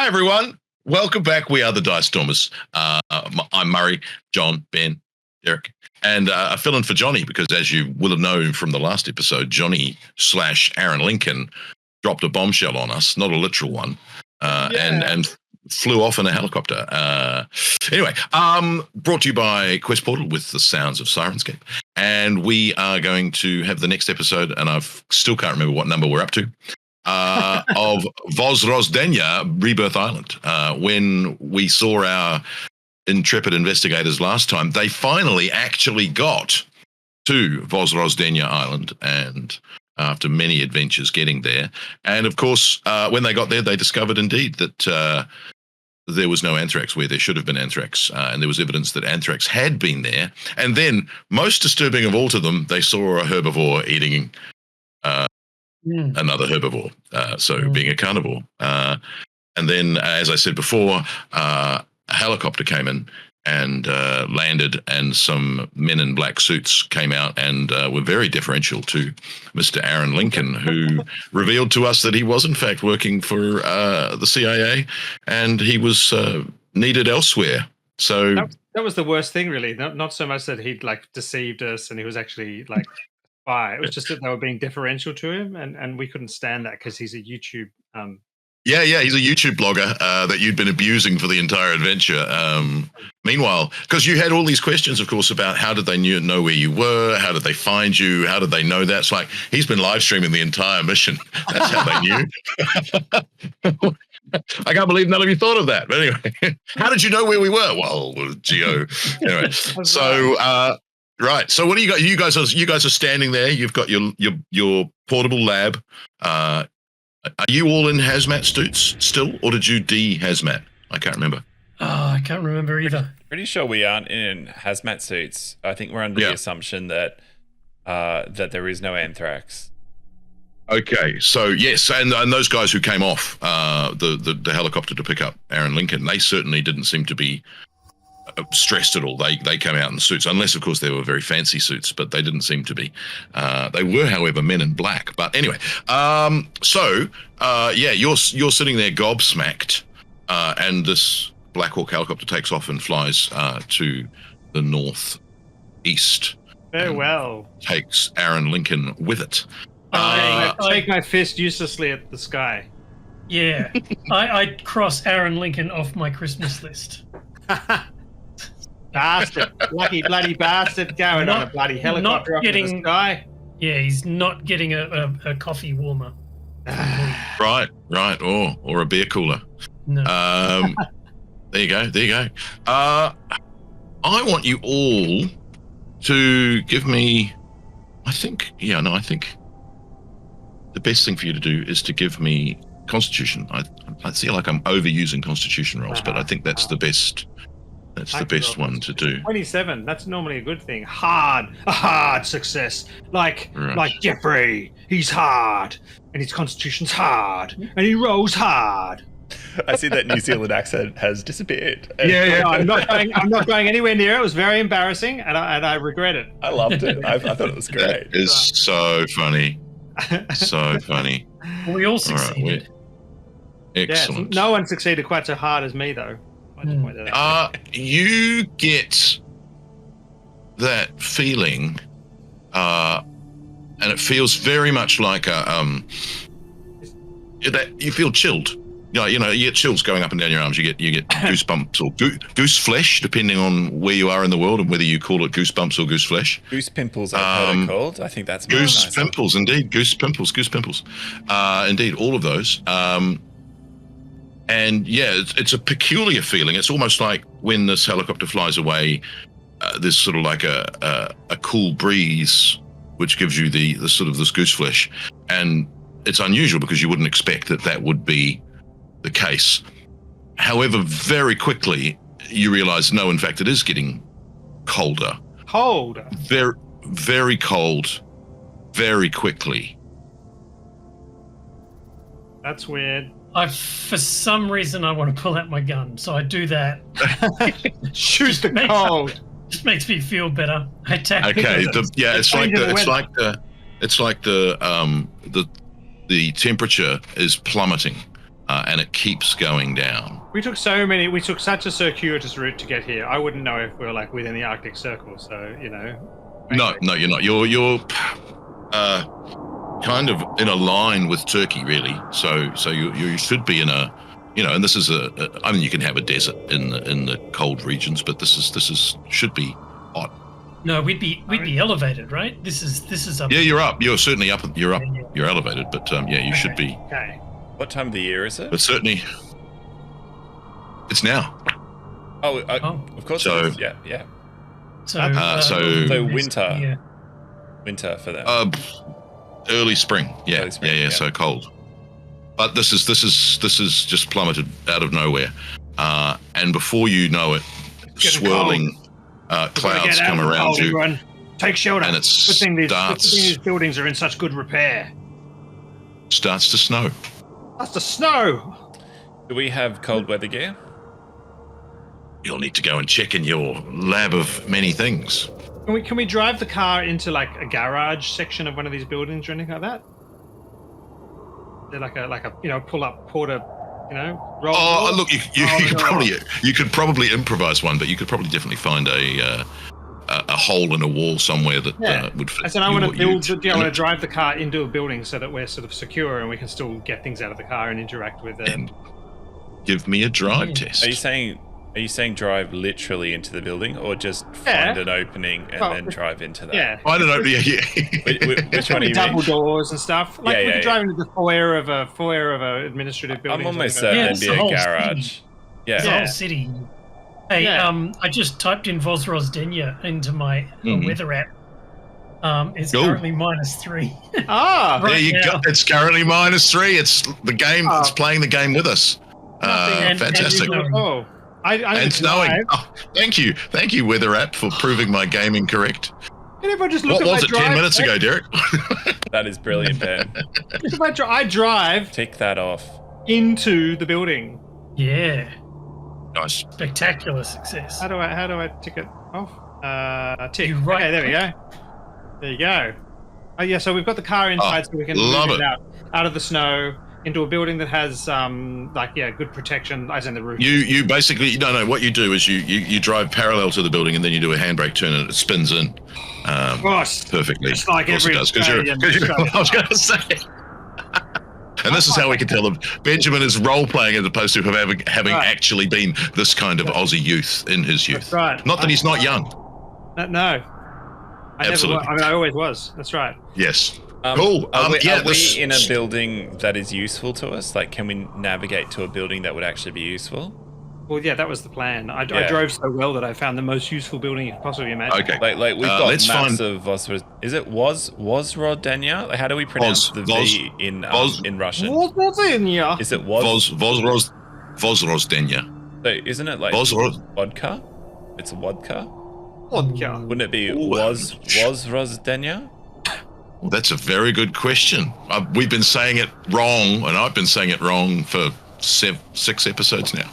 Hi, everyone. Welcome back. We are the Dice Stormers. I'm Murray, John, Ben, Derek, and a fill-in for Johnny, because as you will have known from the last episode, Johnny/Aaron Lincoln dropped a bombshell on us, not a literal one, and flew off in a helicopter. Anyway, brought to you by Quest Portal with the sounds of Sirenscape. And we are going to have the next episode, and I still can't remember what number we're up to, of Vozrozdenya, Rebirth Island. When we saw our intrepid investigators last time, they finally actually got to Vozrozdenya Island, and after many adventures getting there. And of course, when they got there, they discovered indeed that there was no anthrax where there should have been anthrax, and there was evidence that anthrax had been there. And then, most disturbing of all to them, they saw a herbivore eating another herbivore, being a carnivore. And then, as I said before, a helicopter came in and landed, and some men in black suits came out and were very deferential to Mr. Aaron Lincoln, who revealed to us that he was in fact working for the CIA, and he was needed elsewhere. So that was the worst thing, really. Not so much that he'd deceived us and he was actually a spy. It was just that they were being deferential to him, and we couldn't stand that because he's a YouTube. Yeah, he's a YouTube blogger that you'd been abusing for the entire adventure. Meanwhile, because you had all these questions, of course, about how did they know where you were? How did they find you? How did they know that? It's like he's been live streaming the entire mission. That's how they knew. I can't believe none of you thought of that. But anyway, how did you know where we were? Well, geo. Anyway, so right. So what do you got? You guys are standing there. You've got your portable lab. Are you all in hazmat suits still, or did you de-hazmat? I can't remember. Oh, I can't remember either. Pretty sure we aren't in hazmat suits. I think we're under the assumption that that there is no anthrax. Okay, so yes, and those guys who came off the helicopter to pick up Aaron Lincoln, they certainly didn't seem to be stressed at all. They came out in suits, unless of course they were very fancy suits, but they didn't seem to be. They were, however, men in black. But anyway, you're sitting there gobsmacked, and this Black Hawk helicopter takes off and flies to the northeast. Farewell. Takes Aaron Lincoln with it. I take my fist uselessly at the sky. Yeah, I'd cross Aaron Lincoln off my Christmas list. Bastard, lucky bloody bastard, going on a bloody helicopter up in the sky. Yeah, he's not getting a coffee warmer. Right, or a beer cooler. No. There you go. I want you all to give me. I think the best thing for you to do is to give me Constitution. I feel like I'm overusing Constitution rolls, but I think that's the best. That's the best one to do. 27. That's normally a good thing. A hard success. Like Jeffrey. He's hard, and his Constitution's hard, and he rolls hard. I see that New Zealand accent has disappeared. Yeah. No, I'm not going anywhere near it. It was very embarrassing, and I regret it. I loved it. I thought it was great. That is so funny. So funny. We all succeeded. Excellent. Yeah, no one succeeded quite so hard as me, though. You get that feeling, and it feels very much like that you feel chilled. You know, you get chills going up and down your arms. You get goosebumps or goose flesh, depending on where you are in the world and whether you call it goosebumps or goose flesh. Goose pimples, I've heard it called. I think that's goose nice. pimples, indeed. Goose pimples. Indeed, all of those. And yeah, it's a peculiar feeling. It's almost like when this helicopter flies away, there's sort of like a cool breeze, which gives you the sort of this goose flesh. And it's unusual because you wouldn't expect that would be the case. However, very quickly you realize, no, in fact, it is getting colder. Very, very cold, very quickly. That's weird. For some reason, I want to pull out my gun, so I do that. Shoot the cold. Just makes me feel better. I attack. Okay. It's like the temperature is plummeting. and it keeps going down. We took such a circuitous route to get here. I wouldn't know if we were like within the Arctic Circle, so No, you're not. You're kind of in a line with Turkey, really. So you should be in a, and this is I mean, you can have a desert in the cold regions, but this should be hot. No, we'd be elevated, right? This is up. Yeah, you're up. You're certainly up. You're up. You're elevated, but you should be. Okay. What time of the year is it? But certainly, it's now. Oh, of course. So it is. Yeah. So winter. Yeah. Winter for them. Early spring. Yeah. Early spring, Yeah. So cold. But this is just plummeted out of nowhere, and before you know it, swirling clouds come around you. Everyone. Take shelter. And good thing these buildings are in such good repair. Starts to snow. That's the snow. Do we have cold weather gear? You'll need to go and check in your lab of many things. Can we drive the car into like a garage section of one of these buildings or anything like that? They're like a pull up porter, roll. Oh, look, you could probably improvise one, but you could probably definitely find a hole in a wall somewhere that would fit. I said I want to drive the car into a building so that we're sort of secure and we can still get things out of the car and interact with it. And give me a drive test. Are you saying drive literally into the building, or just find an opening and then drive into that? Yeah. I don't know. Yeah. Which one are you double doors and stuff. Like we could drive into the foyer of a administrative building. I'm almost certain there'd be a garage. Yeah. The whole city. Hey, I just typed in Vozrozdenya into my weather app. It's currently -3. There you go. It's currently -3. It's the game. It's playing the game with us. Fantastic. And snowing. Oh, thank you, Weather App, for proving my gaming correct. And if I just look what was it 10 minutes ago, Derek? That is brilliant, Ben. If I drive, tick that off into the building. Yeah. Nice. Spectacular success. How do I tick it off? Tick. Right. Okay, there we go. There you go. Oh yeah, so we've got the car inside, so we can move it out of the snow into a building that has good protection, as in the roof. You basically what you do is you drive parallel to the building and then you do a handbrake turn and it spins in. Of course. Perfectly. Just like every Australian. I was going to say. And this is how we can tell them Benjamin is role playing as opposed to having actually been this kind of Aussie youth in his youth. That's right. Not that he's not young. No. Absolutely. I always was. That's right. Yes. Cool. Are we in a building that is useful to us? Like, can we navigate to a building that would actually be useful? Well, yeah, that was the plan. I drove so well that I found the most useful building you could possibly imagine. Okay. Like we've got maps of Vozrozdenya. Is it Vozrozdenya? Like, how do we pronounce the V in Russian? Vozrozdenya. Is it Vozrozdenya? So isn't it like vodka? It's a vodka. Vodka. Wouldn't it be Vozrozdenya? Well, that's a very good question. We've been saying it wrong, and I've been saying it wrong for 6 episodes now.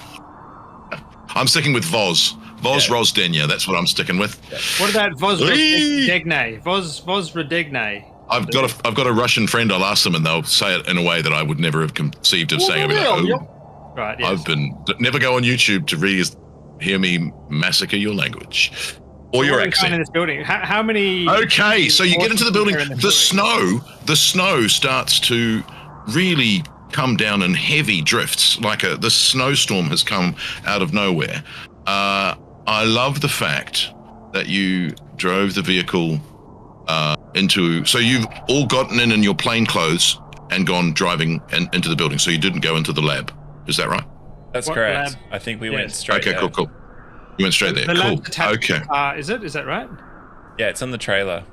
I'm sticking with Vozrozdenya. That's what I'm sticking with. What about Vozrozdenya? Vozrozdenya. I've got a Russian friend. I'll ask them, and they'll say it in a way that I would never have conceived of saying. Right. Yes. Never go on YouTube to hear me massacre your language. Or your accent. In this building. How many? Okay, so you get into the building. The snow starts to really come down in heavy drifts, like the snowstorm has come out of nowhere. I love the fact that you drove the vehicle into. So you've all gotten in your plain clothes and gone driving into the building. So you didn't go into the lab. Is that right? That's correct. Lab? I think we went straight. Okay, cool. You went straight there. Cool. Okay. Is that right? Yeah, it's on the trailer.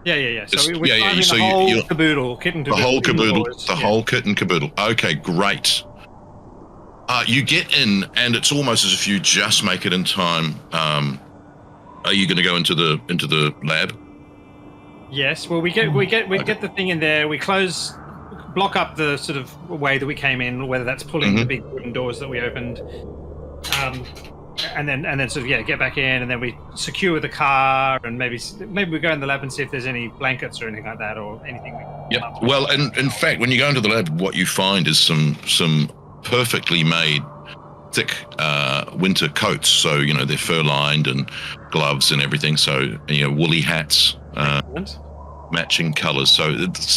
Yeah. So we're driving the whole caboodle, kit and caboodle. The whole kit and caboodle. Okay, great. You get in, and it's almost as if you just make it in time. Are you going to go into the lab? Yes. Well, we get the thing in there. We block up the sort of way that we came in, whether that's pulling the big wooden doors that we opened. And then sort of get back in, and then we secure the car, and maybe we go in the lab and see if there's any blankets or anything like that, or anything. Well, in fact, when you go into the lab, what you find is some perfectly made thick winter coats. So, they're fur-lined and gloves and everything. So, woolly hats, matching colours. So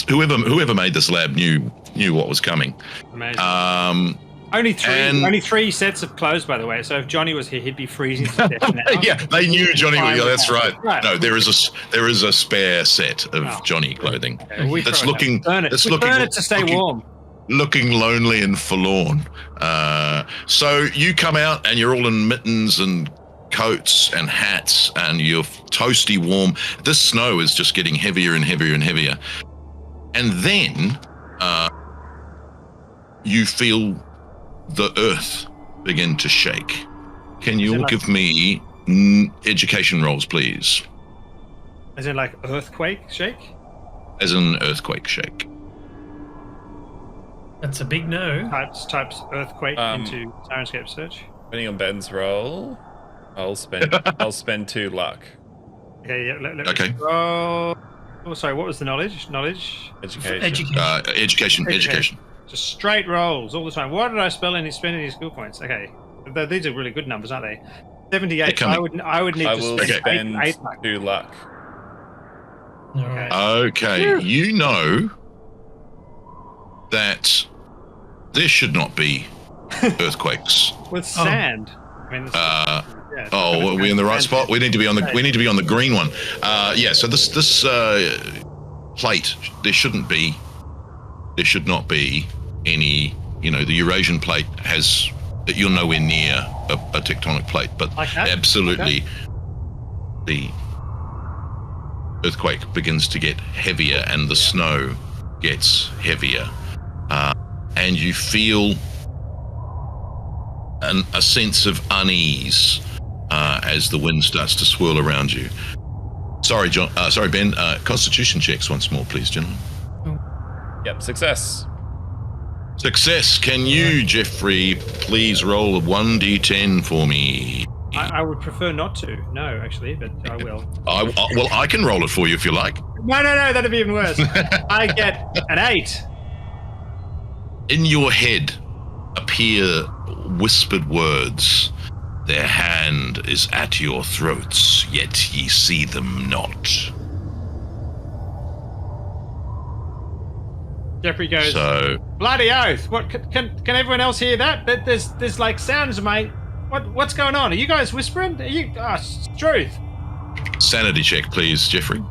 whoever made this lab knew what was coming. Amazing. Only three sets of clothes, by the way. So if Johnny was here, he'd be freezing to death now. Yeah, they knew Johnny. Yeah, that's right. No, there is a spare set of Johnny clothing that's looking. Burn it to stay warm. Looking lonely and forlorn. So you come out and you're all in mittens and coats and hats and you're toasty warm. This snow is just getting heavier and heavier and heavier. And then you feel the earth begin to shake. Can you all give me education rolls, please? As in like earthquake shake? As in earthquake shake. That's a big no. Types earthquake into Sirenscape search. Depending on Ben's roll, I'll spend 2 luck. Okay, yeah. Okay. Oh, sorry. What was the knowledge? Education. Just straight rolls all the time. Why did I spend any school points? Okay, these are really good numbers, aren't they? 78. I would need to spend 8 luck. 2 luck. All right. Okay, you know that there should not be earthquakes with sand. I mean, are we in the right spot? We need to be on the green one. So this plate, there should not be any. The Eurasian plate has. You're nowhere near a tectonic plate, but absolutely, the earthquake begins to get heavier and the snow gets heavier, and you feel a sense of unease as the wind starts to swirl around you. Sorry, Ben. Constitution checks once more, please, gentlemen. Yep, success. Can you, Jeffrey, please roll a 1d10 for me? I would prefer not to. No, actually, but I will. I can roll it for you if you like. No, that'd be even worse. I get an 8. In your head appear whispered words. Their hand is at your throats, yet ye see them not. Jeffrey goes, bloody oath! What can everyone else hear that? There's like sounds of my what's going on? Are you guys whispering? Are you truth? Sanity check, please, Jeffrey.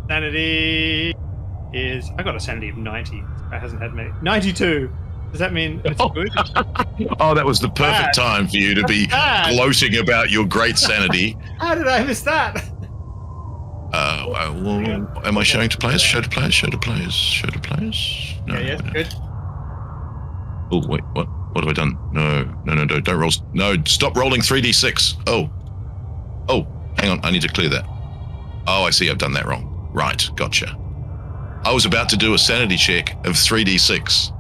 Sanity is I got a sanity of 90. That hasn't had many. 92. Does that mean it's good? Oh, that was the perfect time for you to be gloating about your great sanity. How did I miss that? Am I showing to players? Show to players? No. Yeah, good. Oh, wait, what have I done? No, don't roll. No, stop rolling 3d6. Oh, hang on, I need to clear that. Oh, I see, I've done that wrong. Right, gotcha. I was about to do a sanity check of 3d6.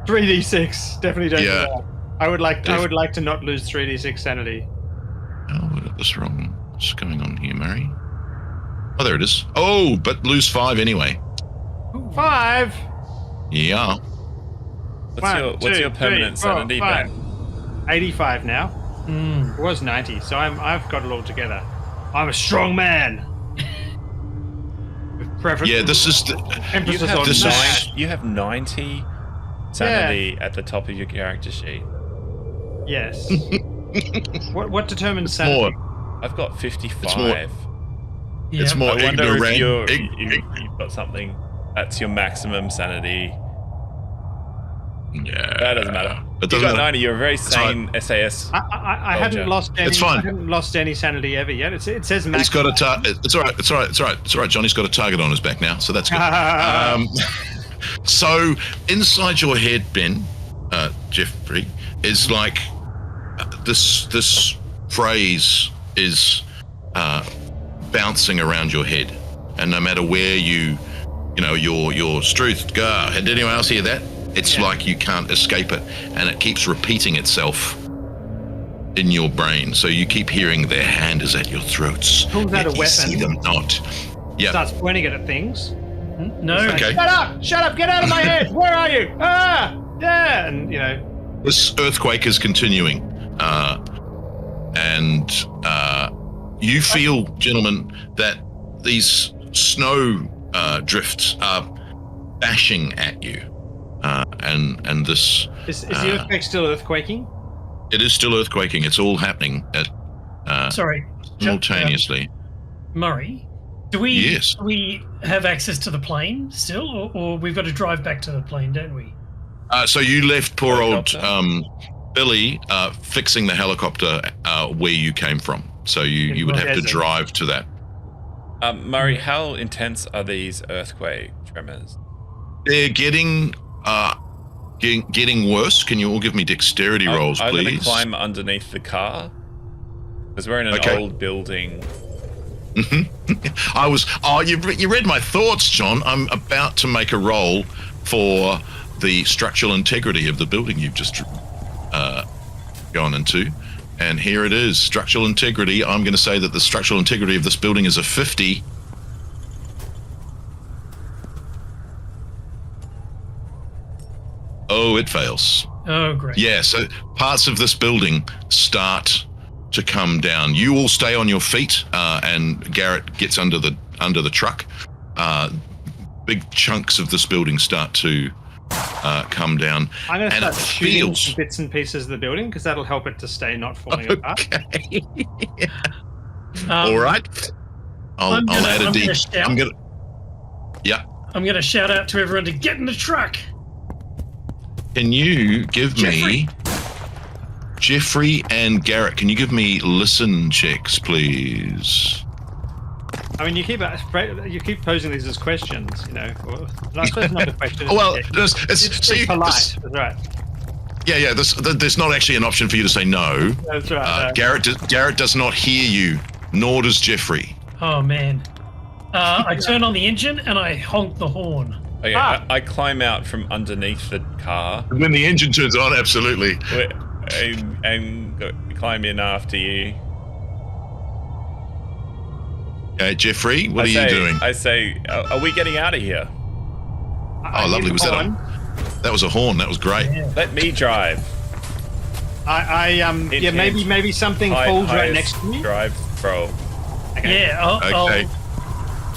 3d6, definitely don't do that. I would like to not lose 3d6 sanity. Oh, I got this wrong. What's going on here, Mary? Oh, there it is. Oh, but lose 5 anyway. 5? Yeah. What's your permanent sanity, Ben? 85 now. It was 90, so I've got it all together. I'm a strong man. With preference. Yeah, this is emphasis on this. You have 90 sanity at the top of your character sheet. Yes. What determines sanity? I've got 55. It's more I wonder ignorant. You've got something that's your maximum sanity. Yeah, that doesn't matter. You got 90. You're a very sane SAS. I hadn't lost any. It's fine. I hadn't lost any sanity ever yet. It says maximum. He's got a target. It's all right. Johnny's got a target on his back now, so that's good. So inside your head, Ben, Jeffrey, is like this phrase is bouncing around your head, and no matter where your struth go. Did anyone else hear that? It's like you can't escape it, and it keeps repeating itself in your brain. So you keep hearing their hand is at your throats. Pulls out a weapon. You see them not. Yeah. Starts pointing it at things. No. Okay. Shut up! Get out of my head! Where are you? Yeah, and This earthquake is continuing, and you feel, gentlemen, that these snow drifts are bashing at you, and this is the earthquake still earthquaking? It is still earthquaking. It's all happening at simultaneously. Murray, do we have access to the plane still, or we've got to drive back to the plane, don't we? So you left poor old Billy fixing the helicopter where you came from. So you would have to drive to that. Murray, how intense are these earthquake tremors? They're getting worse. Can you all give me dexterity rolls, please? I'm going to climb underneath the car because we're in an old building. You read my thoughts, John. I'm about to make a roll for the structural integrity of the building you've just gone into. And here it is, structural integrity. I'm going to say that the structural integrity of this building is a 50. Oh, it fails. Oh, great. Yeah, so parts of this building start to come down. You all stay on your feet, and Garrett gets under the truck. Big chunks of this building start to come down. I'm going to start shooting bits and pieces of the building because that'll help it to stay not falling apart. All right. I'll add a D. I'm going to shout out to everyone to get in the truck. Can you give me Jeffrey and Garrett? Can you give me listen checks, please? I mean, you keep posing these as questions, Well, I suppose it's not a question. Well, it's polite. That's right. Yeah. There's not actually an option for you to say no. That's right. Garrett does not hear you, nor does Jeffrey. Oh man! I turn on the engine and I honk the horn. Okay, I climb out from underneath the car. When the engine turns on, absolutely. And climb in after you. Okay, Jeffrey, what are you doing? I say, are we getting out of here? Oh, lovely. Was that that was a horn. That was great. Yeah. Let me drive. Maybe something falls right next to me. Drive, bro. Okay. Yeah. Okay.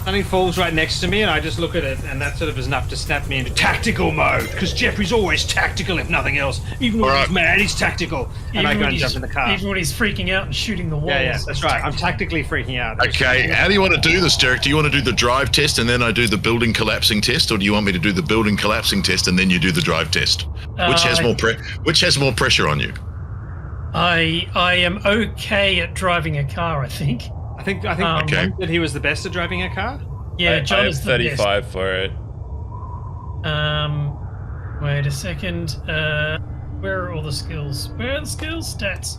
Something falls right next to me, and I just look at it, and that sort of is enough to snap me into tactical mode. Because Jeffrey's always tactical, if nothing else. Even when he's mad, he's tactical. And I go and jump in the car. Even when he's freaking out and shooting the walls. Yeah, that's right. I'm tactically freaking out. Okay, how do you want to do this, Derek? Do you want to do the drive test and then I do the building collapsing test, or do you want me to do the building collapsing test and then you do the drive test? Which has more pressure on you? I am okay at driving a car, I think. I think John said he was the best at driving a car. Yeah, John is the 35 best. for it. Wait a second. Where are all the skills? Where are the skills? Stats.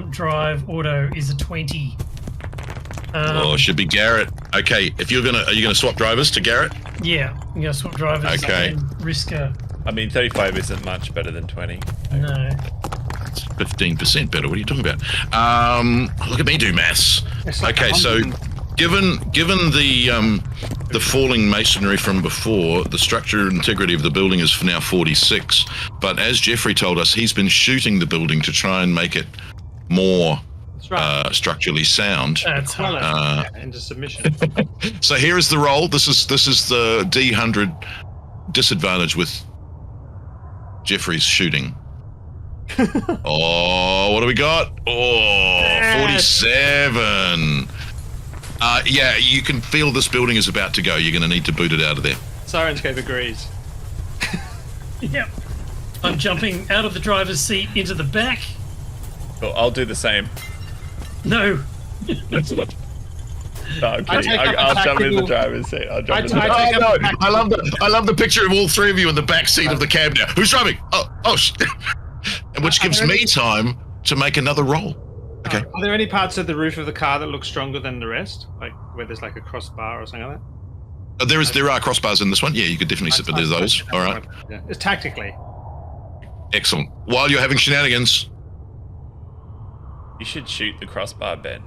Drive auto is a 20. It should be Garrett. Okay, are you gonna swap drivers to Garrett? Yeah, I'm gonna swap drivers. Okay. And risk a. I mean, 35 isn't much better than 20. No. It's 15% better. What are you talking about? Look at me do maths. Okay, so given the falling masonry from before, the structural integrity of the building is now 46. But as Jeffrey told us, he's been shooting the building to try and make it more structurally sound. That's into submission. So here is the roll. This is the D100 disadvantage with Jeffrey's shooting. Oh, what do we got? Oh, 47. Yeah, you can feel this building is about to go. You're going to need to boot it out of there. Sirenscape agrees. Yep. I'm jumping out of the driver's seat into the back. Cool, I'll do the same. No. I'll jump in the driver's seat. I love the picture of all three of you in the back seat of the cab now. Who's driving? Oh, which gives me time to make another roll. Okay. Are there any parts of the roof of the car that look stronger than the rest? Like where there's like a crossbar or something like that? There are crossbars in this one. Yeah, you could definitely sit with those. All right. Yeah. It's tactically. Excellent. While you're having shenanigans. You should shoot the crossbar, Ben.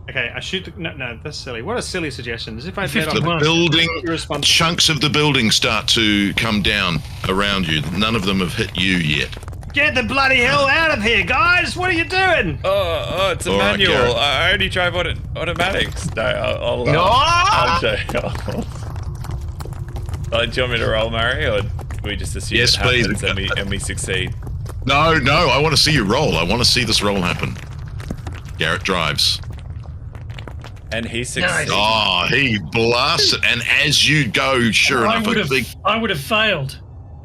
Okay, I shoot the... No, that's silly. What a silly suggestion. As if I The building, chunks of the building start to come down around you. None of them have hit you yet. Get the bloody hell out of here, guys! What are you doing? Oh, it's a manual. Garrett. I only drive automatics. No, I'll show you. Do you want me to roll, Murray, or do we just assume Yes, it happens please. and we succeed? No, I want to see you roll. I want to see this roll happen. Garrett drives. And he succeeds. Oh, he blasts it. And as you go, sure enough, I would have failed.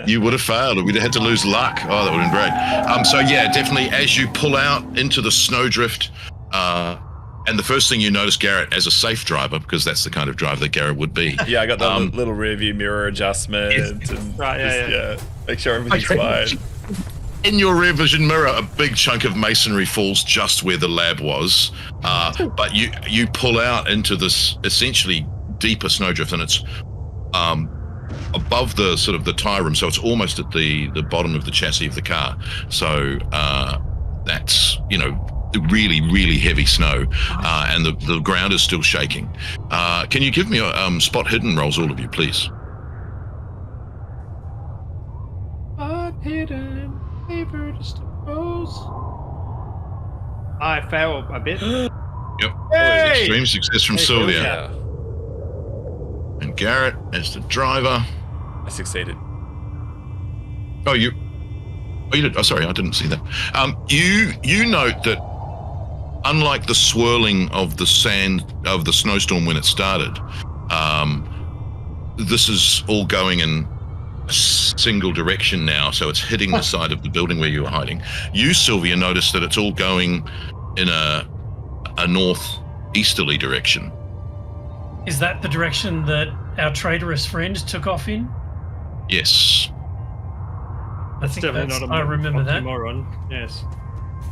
You would have failed. We'd have had to lose luck. Oh, that would have been great. So yeah, definitely as you pull out into the snowdrift, and the first thing you notice, Garrett, as a safe driver, because that's the kind of driver that Garrett would be. Yeah, I got the little rear view mirror adjustment. And Right, yeah. make sure everything's fine. In your rear vision mirror, a big chunk of masonry falls just where the lab was. But you pull out into this essentially deeper snowdrift, and it's above the sort of the tire rim, so it's almost at the bottom of the chassis of the car. So that's, really, really heavy snow, and the ground is still shaking. Can you give me spot hidden rolls, all of you, please? Spot hidden, favored rolls. I fail a bit. Yep. Hey! Extreme success from Sylvia. Yeah, And Garrett as the driver. I succeeded. Oh, you did. Oh, sorry, I didn't see that. You note that unlike the swirling of the sand of the snowstorm when it started, this is all going in a single direction now, so it's hitting the side of the building where you were hiding. You, Sylvia, noticed that it's all going in a northeasterly direction. Is that the direction that our traitorous friend took off in? Yes. That's definitely not a I remember that. moron. Yes.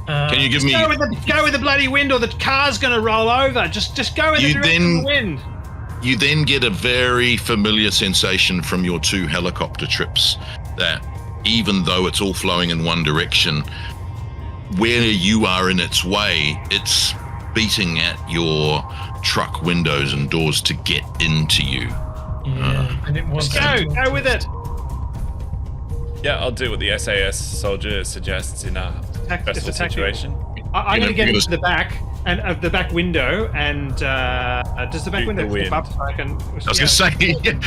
Can you give me? Go with the bloody wind, or the car's going to roll over. Just go in the direction of the wind. You then get a very familiar sensation from your 2 helicopter trips that even though it's all flowing in one direction, where you are in its way, it's beating at your truck windows and doors to get into you. Yeah, and it was. Go with it. Yeah, I'll do what the SAS soldier suggests in a stressful situation. I'm going to get into the back and of the back window, and does the back window flip up so I can? I was going to say,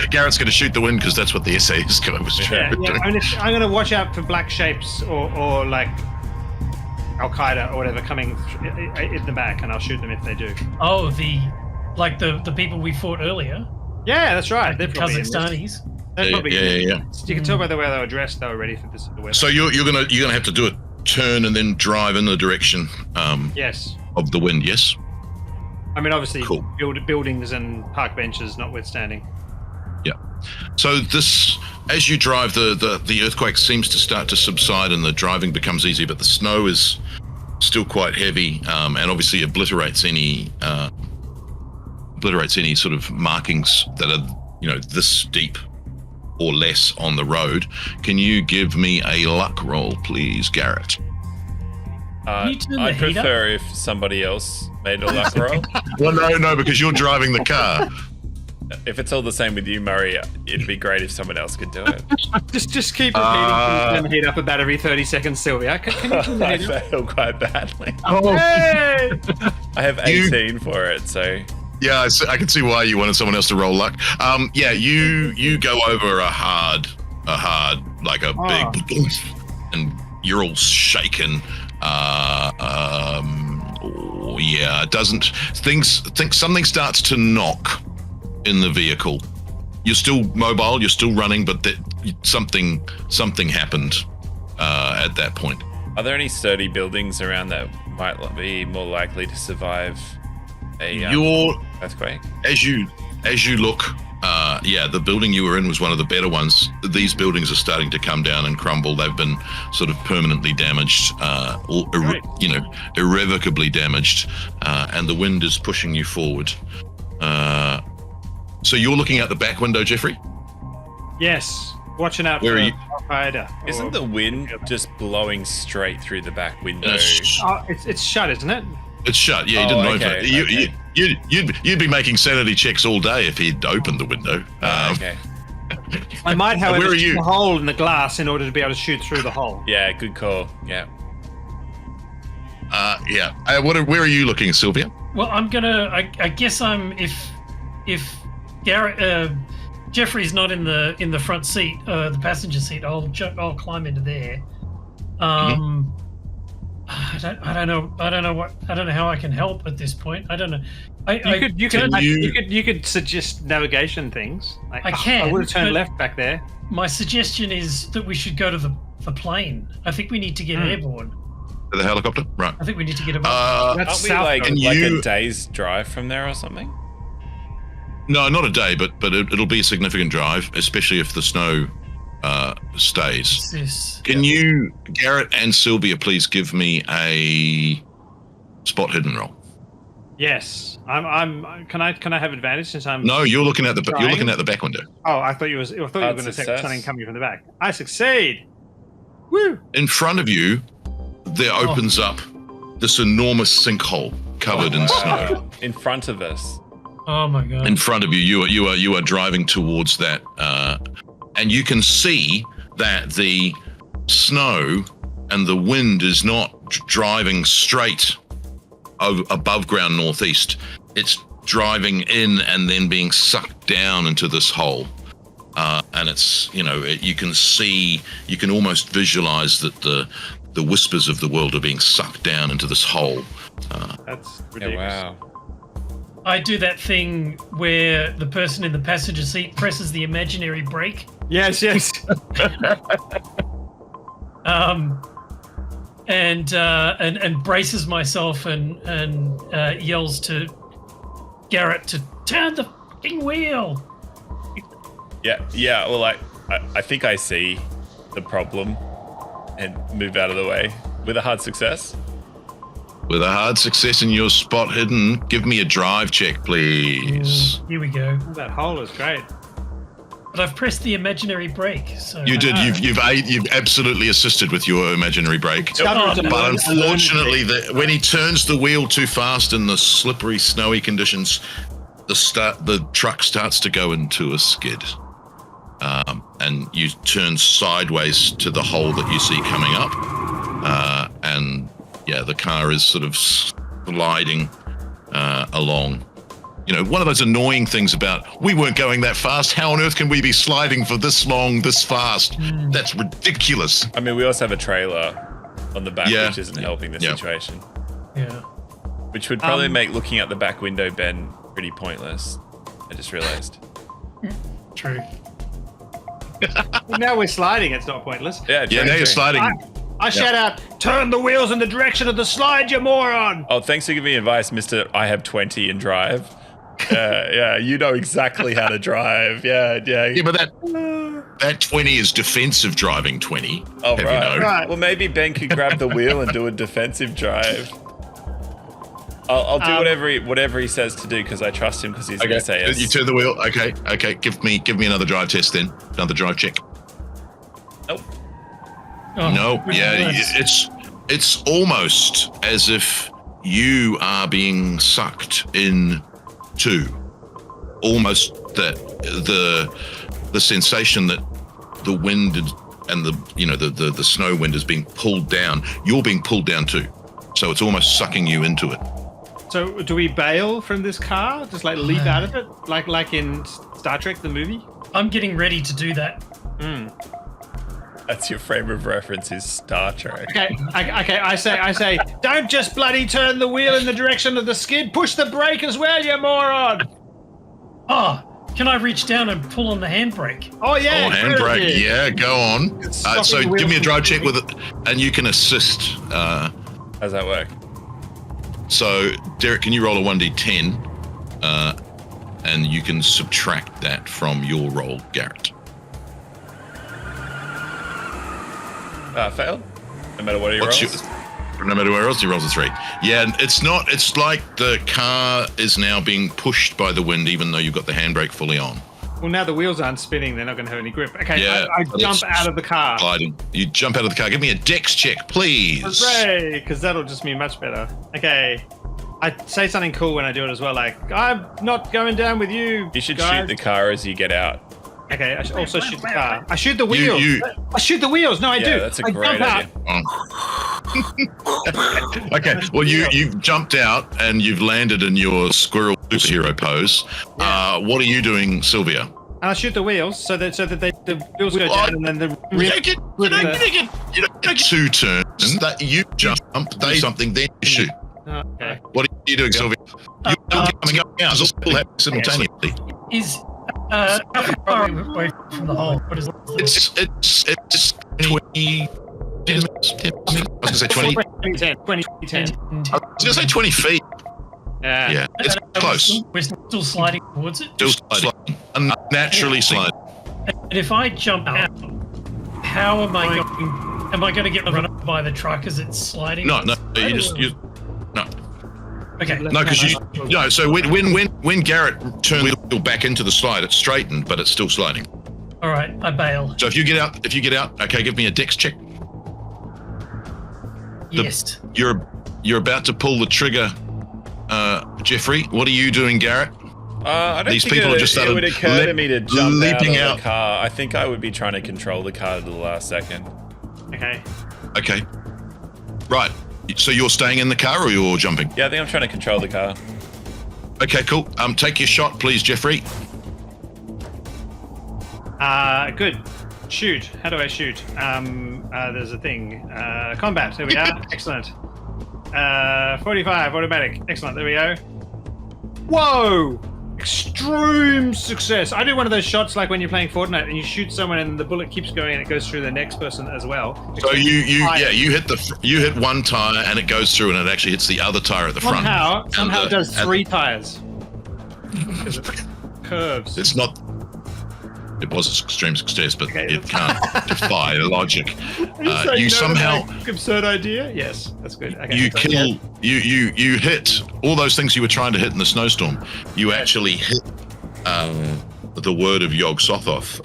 Garrett's going to shoot the wind because that's what the SAS guy was doing. I'm going to watch out for black shapes or like Al Qaeda or whatever coming in the back, and I'll shoot them if they do. Oh, the people we fought earlier. Yeah, that's right. They're probably Kazakhstanis. Yeah. You can tell by the way they were dressed; they were ready for this weather. So you're gonna have to do a turn and then drive in the direction. Yes. Of the wind. Yes. I mean, obviously, cool. Buildings and park benches notwithstanding. Yeah. So this, as you drive, the earthquake seems to start to subside and the driving becomes easy, but the snow is still quite heavy, and obviously obliterates any sort of markings that are this deep or less on the road. Can you give me a luck roll, please, Garrett? I prefer if somebody else made a luck roll. Well, no, because you're driving the car. If it's all the same with you, Murray, it'd be great if someone else could do it. Just keep repeating turn the heat up about every 30 seconds, Sylvia. Can you turn the heat up? I fail quite badly. Oh. Hey! I have 18 for it, so... Yeah, I can see why you wanted someone else to roll luck. You go over a hard, like a big, and you're all shaken. It doesn't. Think something starts to knock in the vehicle. You're still mobile, you're still running, but something happened at that point. Are there any sturdy buildings around that might be more likely to survive a earthquake? As you look, the building you were in was one of the better ones. These buildings are starting to come down and crumble. They've been sort of permanently damaged, irrevocably damaged, and the wind is pushing you forward. So you're looking out the back window, Jeffrey? Yes, watching out for Al-Qaeda. Isn't the wind just blowing straight through the back window? It's shut, isn't it? It's shut. Yeah, he didn't open it. Okay. You'd be making sanity checks all day if he'd opened the window. Okay. I might, however, Where are shoot you? a hole in the glass in order to be able to shoot through the hole. Yeah, good call. Yeah. Where are you looking, Sylvia? Well, I'm gonna. I guess I'm if Garrett Jeffrey's not in the front seat, the passenger seat. I'll climb into there. I don't know how I can help at this point. I don't know. You could suggest navigation things. Like, I can. I would have turned but left back there. My suggestion is that we should go to the plane. I think we need to get airborne. To the helicopter? Right. I think we need to get above. Aren't we south like of- a day's drive from there or something? No, not a day, but it'll be a significant drive, especially if the snow stays. What's this? Can you, Garrett and Sylvia, please give me a spot hidden roll? Yes, Can I have advantage since I'm? No, you're looking at the back window. Oh, I thought you were going to say something coming from the back. I succeed. Woo! In front of you, there opens up this enormous sinkhole covered in snow. In front of us. Oh my god! In front of you, you are driving towards that, and you can see that the snow and the wind is not driving straight above ground northeast. It's driving in and then being sucked down into this hole. And it's, you can almost visualize that the whispers of the world are being sucked down into this hole. That's ridiculous. Yeah, wow. I do that thing where the person in the passenger seat presses the imaginary brake. Yes. And braces myself and yells to Garrett to turn the fucking wheel. Yeah. Well, I think I see the problem and move out of the way with a hard success. With a hard success in your spot hidden, give me a drive check, please. Here we go. That hole is great. But I've pressed the imaginary brake, so You did. You've absolutely assisted with your imaginary brake. But But unfortunately, when he turns the wheel too fast in the slippery, snowy conditions, the truck starts to go into a skid, and you turn sideways to the hole that you see coming up, and the car is sort of sliding along. One of those annoying things about we weren't going that fast. How on earth can we be sliding for this long, this fast? That's ridiculous. I mean, we also have a trailer on the back, which isn't helping the situation. Yeah. Which would probably make looking out the back window, Ben, pretty pointless. I just realized. True. Well, now we're sliding. It's not pointless. Yeah, Now you're sliding. I shout out, turn the wheels in the direction of the slide, you moron! Oh, thanks for giving me advice, Mr. I have 20 in drive. Yeah, you know exactly how to drive. Yeah. Yeah, but that 20 is defensive driving 20. Oh, have right. you know? Right. Well, maybe Ben could grab the wheel and do a defensive drive. I'll do whatever he says to do because I trust him because he's going to say yes. You turn the wheel. Okay. Give me another drive test then. Another drive check. Nope. Oh, No. Yeah. goodness. It's almost as if you are being sucked in too. Almost that the sensation that the wind and the snow wind is being pulled down. You're being pulled down too. So it's almost sucking you into it. So do we bail from this car? Just like leap out of it? Like in Star Trek, the movie? I'm getting ready to do that. That's your frame of reference is Star Trek. Okay, I say, don't just bloody turn the wheel in the direction of the skid, push the brake as well, you moron! Oh, can I reach down and pull on the handbrake? Oh yeah, handbrake. Yeah, go on. So give me a drive check with it, and you can assist. How's that work? So, Derek, can you roll a 1d10, and you can subtract that from your roll, Garrett. Failed? No matter what he rolls? No matter where else he rolls a 3. Yeah, it's like the car is now being pushed by the wind, even though you've got the handbrake fully on. Well, now the wheels aren't spinning, they're not going to have any grip. Okay, Yeah, I jump out of the car. Sliding. You jump out of the car. Give me a dex check, please. Hooray, because that'll just be much better. Okay, I say something cool when I do it as well, like, I'm not going down with you. You should guys. shoot the car as you get out. Okay, I should also shoot the car. I shoot the wheels. You- I shoot the wheels. No, I do. Yeah, that's a I great jump idea. out. Okay, well, you've jumped out and you've landed in your squirrel superhero pose. What are you doing, Sylvia? And I shoot the wheels so that the wheels go down and then the You don't get 2 turns. That you jump, they something, then you shoot. Okay. What are you doing, Sylvia? You're coming up now. It's all happening simultaneously. Is how far away from the hole? What is It's 20. 10 minutes. 10 minutes. I was going to say 20. 2010. 2010. I was going to say 20 feet. Yeah, it's close. We're still sliding towards it. Still sliding. Unnaturally sliding. And if I jump out, how am I going? Am I going to get run over by the truck as it's sliding? No. No. Okay. No, because no. So when Garrett turned the wheel back into the slide, it's straightened, but it's still sliding. All right, I bail. So if you get out, okay, give me a dex check. Yes. You're about to pull the trigger, Jeffrey. What are you doing, Garrett? I don't These think people have just it started would occur to me to jump leaping out out. of the car. I think I would be trying to control the car to the last second. Okay. Okay. Right. So you're staying in the car or you're jumping? Yeah, I think I'm trying to control the car. Okay, cool. Take your shot, please, Jeffrey. Good. Shoot. How do I shoot? There's a thing. Combat. There we are. Excellent. 45 automatic. Excellent. There we go. Whoa! Extreme success. I do one of those shots like when you're playing Fortnite and you shoot someone and the bullet keeps going and it goes through the next person as well. So you hit one tire and it goes through and it actually hits the other tire at the front. Somehow it does 3 tires. Because it curves. It's not. It was an extreme success, but Okay. it can't defy logic. Are You saying no to somehow my absurd idea. Yes, that's good. Okay, you so, kill yeah. you hit all those things you were trying to hit in the snowstorm. You actually hit the word of Yog Sothoth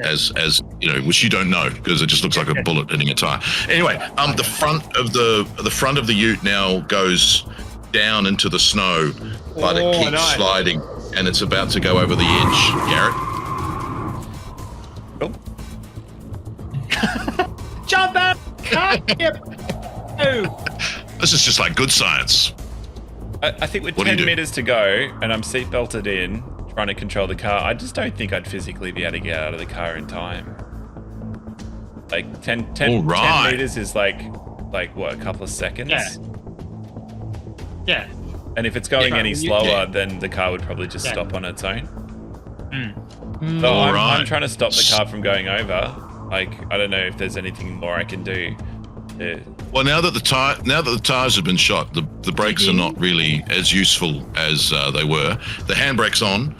as you know, which you don't know because it just looks like a bullet hitting a tire. Anyway, the front of the ute now goes down into the snow, but it keeps sliding and it's about to go over the edge. Garrett. Jump out! This is just like good science. I think with What do you 10 do? meters to go and I'm seatbelted in, trying to control the car, I just don't think I'd physically be able to get out of the car in time. Like 10 meters is like what, a couple of seconds? Yeah. And if it's going any slower, then the car would probably just stop on its own. So I'm trying to stop the car from going over. Like, I don't know if there's anything more I can do. Well, now that the tires have been shot, the brakes are not really as useful as they were. The handbrake's on.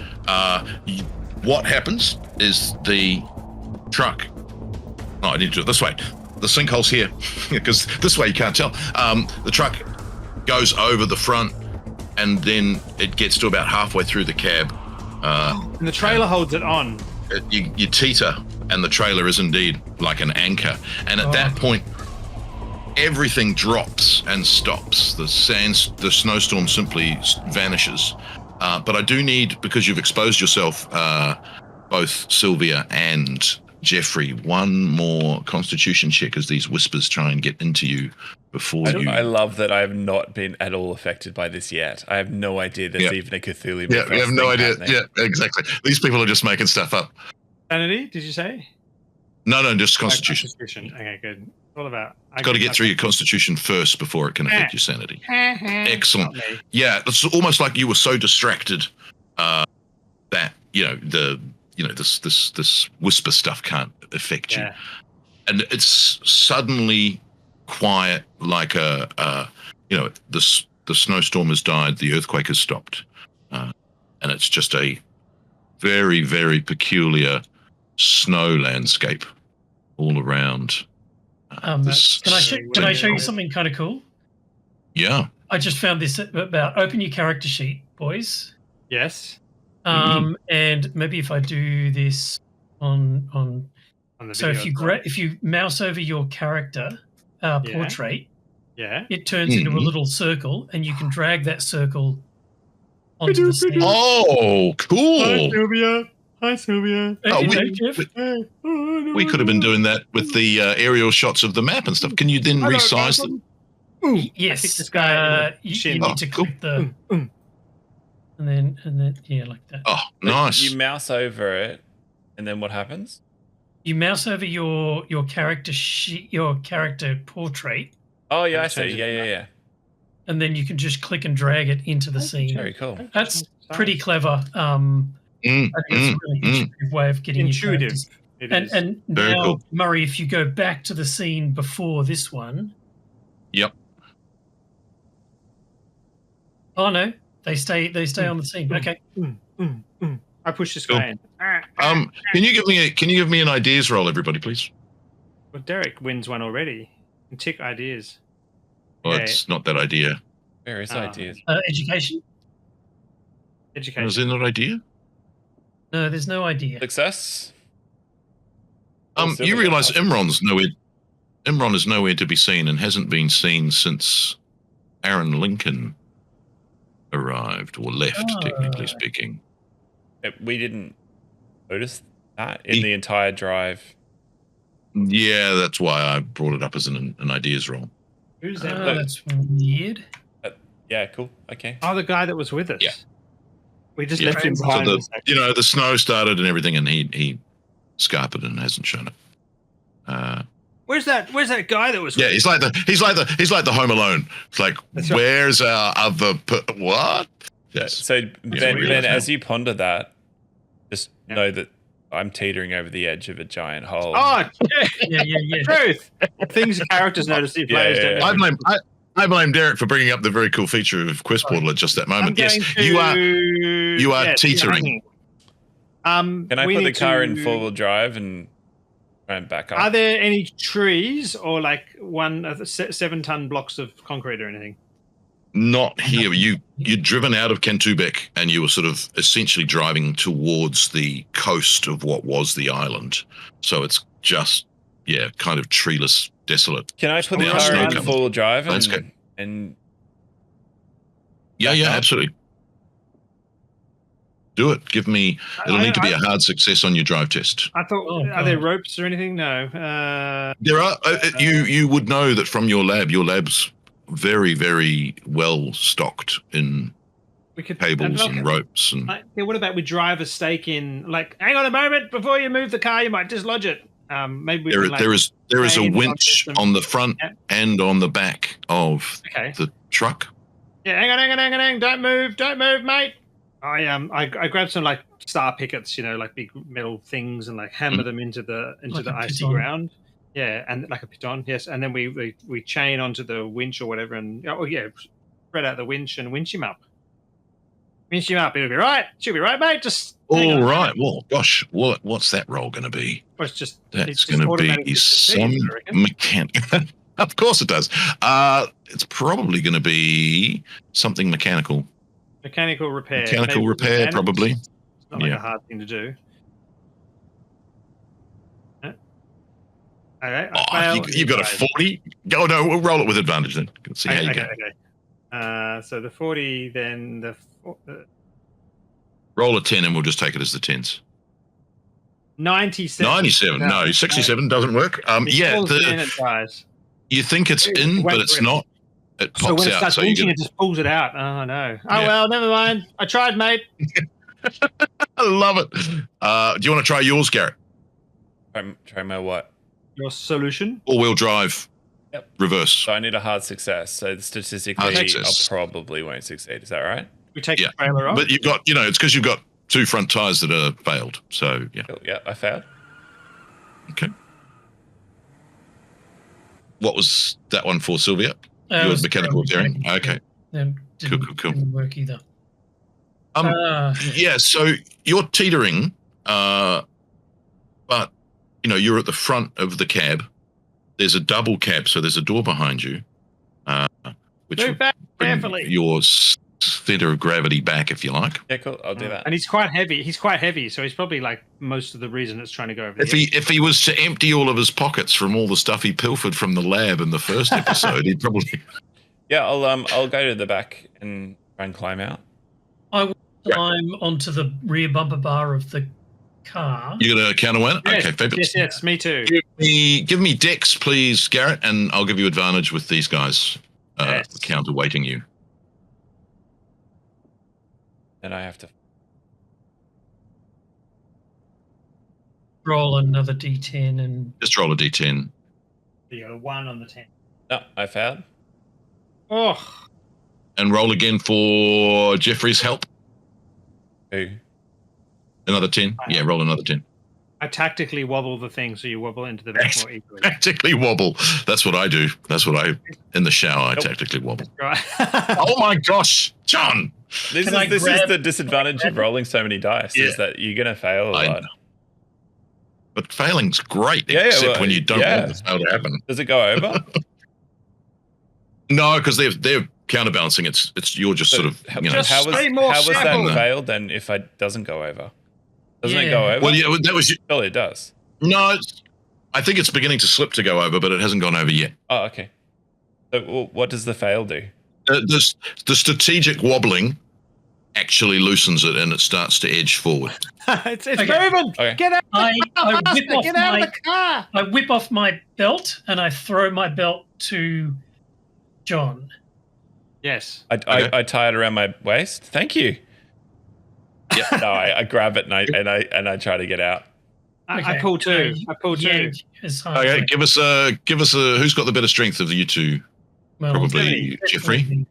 What happens is the truck. Oh, I need to do it this way. The sinkhole's here because this way you can't tell. The truck goes over the front, and then it gets to about halfway through the cab. And the trailer holds it on. You teeter, and the trailer is indeed like an anchor. And at that point, everything drops and stops. The snowstorm simply vanishes. But I do need, because you've exposed yourself, both Sylvia and Jeffrey, one more Constitution check as these whispers try and get into you before you. I love that I have not been at all affected by this yet. I have no idea there's even a Cthulhu. Yeah, we have no idea. Happening. Yeah, exactly. These people are just making stuff up. Sanity, did you say? No, just Constitution. Okay, good. All about. Got to get through your Constitution first before it can affect your sanity. Excellent. Yeah, it's almost like you were so distracted that this whisper stuff can't affect you, and it's suddenly quiet, like the snowstorm has died, the earthquake has stopped, and it's just a very, very peculiar snow landscape all around. Can I show you something kind of cool? Yeah. I just found this about open your character sheet, boys. Yes. And maybe if I do this on the so video if you mouse over your character portrait, Yeah. it turns into a little circle, and you can drag that circle onto the scene. Oh, cool. Hi, Sylvia. Hi, Sylvia. We could have been doing that with the aerial shots of the map and stuff. Can you then resize them? Yes. This guy you need to click the... And then, yeah, like that. Oh, nice. You mouse over it, and then what happens? You mouse over your character your character portrait. Oh, yeah, I see. Yeah. And then you can just click and drag it into the scene. Very cool. That's pretty clever. I think it's a really intuitive way of getting intuitive. And now, cool. Murray, if you go back to the scene before this one. Yep. Oh no, they stay on the scene. Okay. I push this guy in. Can you give me an ideas roll, everybody, please? Well, Derek wins one already. And tick ideas. Well, it's not that idea. Various ideas. Education. Is there not idea? No, there's no idea. Success. You realise Imran is nowhere to be seen and hasn't been seen since Aaron Lincoln arrived or left, technically speaking. We didn't notice that in the entire drive. Yeah, that's why I brought it up as an ideas roll. Who's that? That's weird. Yeah, cool. Okay. Oh, the guy that was with us. Yeah. We just left him behind. So the snow started and everything, and he scarpered and hasn't shown up. Where's that guy that was? Yeah, he's like the Home Alone. It's like, where's our other? What? Yes. So Ben, as you ponder that, just know that I'm teetering over the edge of a giant hole. Oh, yeah. Truth. Things characters notice the players don't. I blame Derek for bringing up the very cool feature of Quest Portal at just that moment. Yes, you are teetering. Can I put the car in four-wheel drive and back up? Are there any trees or like 7-ton blocks of concrete or anything? Not here. You're driven out of Kentubek and you were sort of essentially driving towards the coast of what was the island. So it's just, kind of treeless, desolate. Can I put the car in full drive and Yeah, absolutely. Do it. It'll need to be a hard success on your drive test. I thought, are there ropes or anything? No. There are. You would know that from your lab. Your lab's very, very well stocked in cables and ropes. And what about we drive a stake in? Like, hang on a moment, before you move the car, you might dislodge it. Maybe there is a winch on the front and on the back of the truck. Yeah, hang on, don't move, mate. I grabbed some like star pickets, like big metal things, and like hammer them into the icy ground. Yeah, and like a piton, yes. And then we chain onto the winch or whatever, and spread out the winch and winch him up. Winch him up. It'll be right. Should be right, mate. Just all right. Well, gosh, what's that roll going to be? Well, it's going to be some mechanic. Of course it does. It's probably going to be something mechanical. Mechanical repair. Mechanical repair, probably. It's not like a hard thing to do. Okay. You've got a 40. Oh no, we'll roll it with advantage then. See how you go. Okay. So the 40, then the roll a 10, and we'll just take it as the 10s. 97. 97. No, 67 doesn't work. You think it's in, but it's not. It pops so when it out. starts launching, it just pulls it out. Oh no! Well, never mind. I tried, mate. I love it. Do you want to try yours, Garrett? Try my what? Your solution? All-wheel drive. Yep. Reverse. So I need a hard success. So statistically, I probably won't succeed. Is that right? We take the trailer off. But you've got, it's because you've got 2 front tires that are failed. So yeah. Cool. Yeah, I failed. Okay. What was that one for, Sylvia? Your mechanical repairing. Okay. Cool. Didn't work either. So you're teetering, but you're at the front of the cab. There's a double cab, so there's a door behind you, which move back carefully. Your center of gravity back, if you like. Yeah, cool. I'll do that. And he's quite heavy. He's quite heavy, so he's probably like most of the reason it's trying to go over. If he was to empty all of his pockets from all the stuff he pilfered from the lab in the first episode, he'd probably. Yeah, I'll go to the back and try and climb out. I will climb onto the rear bumper bar of the car. You got a counterweight? Yes, Okay, fabulous. Yes, me too. Give me Dex, please, Garrett, and I'll give you advantage with these guys counterweighting you. And I have to roll another d10 and just roll a d10. You got a 1 on the 10. No, I failed. Oh. And roll again for Jeffrey's help. Who? Another 10. Yeah, roll another 10. I tactically wobble the thing so you wobble into the back more easily. Tactically wobble. That's what I do. In the shower, I tactically wobble. Right. Oh my gosh, John! This is the disadvantage of rolling so many dice, is that you're going to fail a lot. But failing's great, except when you don't want the fail to happen. Does it go over? No, because they're counterbalancing. It's you're just sort of how was that failed then if it doesn't go over? Doesn't it go over? Well, yeah, that was. Surely it does. No, I think it's beginning to slip to go over, but it hasn't gone over yet. Oh, okay. So what does the fail do? The strategic wobbling actually loosens it, and it starts to edge forward. It's moving. Okay. Get out! I whip off Get out of the car! I whip off my belt and I throw my belt to John. Yes. I tie it around my waist. Thank you. Yeah. No, I grab it and I try to get out. I pull two. I pull two. Okay, give us a. Who's got the better strength of you two? Well, Probably Jeffrey.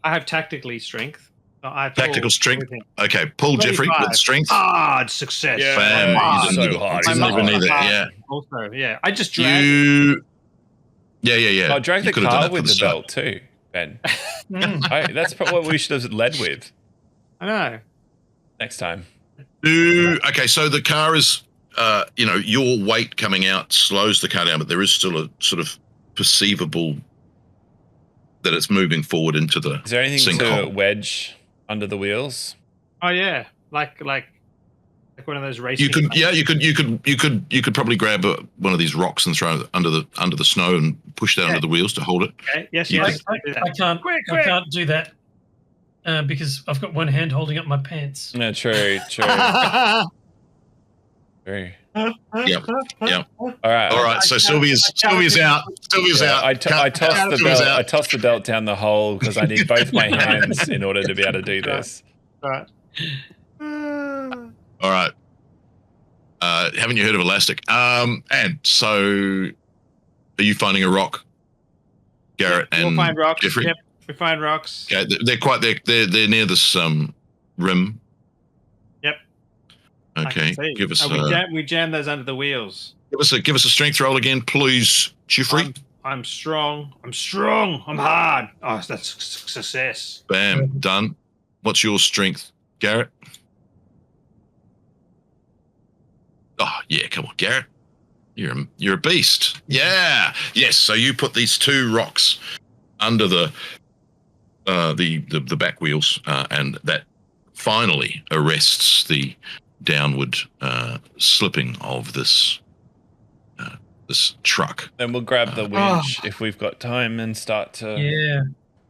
I have tactically strength. So I pull Tactical strength. everything. Okay, pull Jeffrey with strength. Hard success. Yeah. Bam. He's so hard. He's not even either. Yeah. Also, yeah. I just drag. Yeah. I'll drag You the could have done car that with from the start. belt too, Ben. That's probably what we should have led with I know. next time. Okay, so the car is, your weight coming out slows the car down, but there is still a sort of perceivable that it's moving forward into the Is there anything to sinkhole. wedge under the wheels? Oh yeah, like one of those racing. You could probably grab one of these rocks and throw it under the snow and push that under the wheels to hold it. Okay. Yes, You yes. I can't do that because I've got one hand holding up my pants. No, true. True. Yep. All right. So Sylvia's out. Sylvia's out. I toss the belt down the hole because I need both my hands in order to be able to do this. All right. All right. Haven't you heard of elastic? And so, are you finding a rock, Garrett and we'll find rocks. Jeffrey? Yep, we find rocks. Okay, they're near this rim. Yep. Okay, give us we jam those under the wheels. give us a strength roll again, please, Jeffrey. I'm strong. I'm hard. Oh, that's success. Bam, done. What's your strength, Garrett? Oh yeah, come on, Garrett. You're a beast. Yeah. Yes. So you put these two rocks under the back wheels, and that finally arrests the downward slipping of this truck. Then we'll grab the winch if we've got time and start to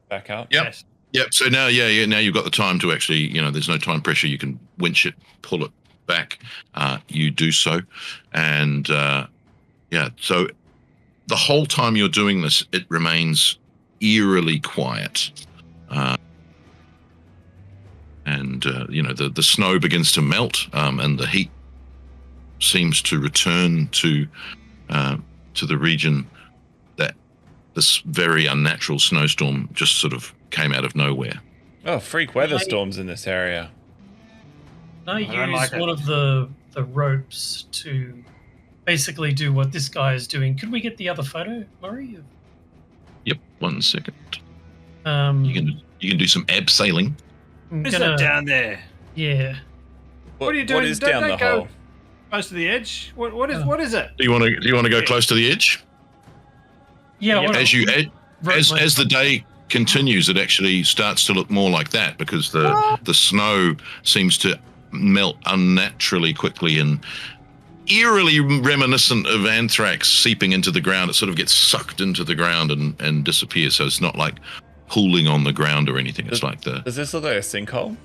back up. Yep. Yes. Yep. So now, now you've got the time to actually, there's no time pressure. You can winch it, pull it back. You do so, and so the whole time you're doing this, it remains eerily quiet, and the snow begins to melt, and the heat seems to return to the region that this very unnatural snowstorm just sort of came out of nowhere. Oh, freak weather storms in this area. I use one of the ropes to basically do what this guy is doing. Could we get the other photo, Murray? Yep, 1 second. You can do some abseiling. Who's that down there? Yeah. What are you doing? What is down the hole? Close to the edge. What is it? Do you want to go close to the edge? Yeah. Yeah. As the day continues, it actually starts to look more like that because the snow seems to melt unnaturally quickly and eerily reminiscent of anthrax seeping into the ground. It sort of gets sucked into the ground and disappears. So it's not like pooling on the ground or anything. It's like Does this look like a sinkhole?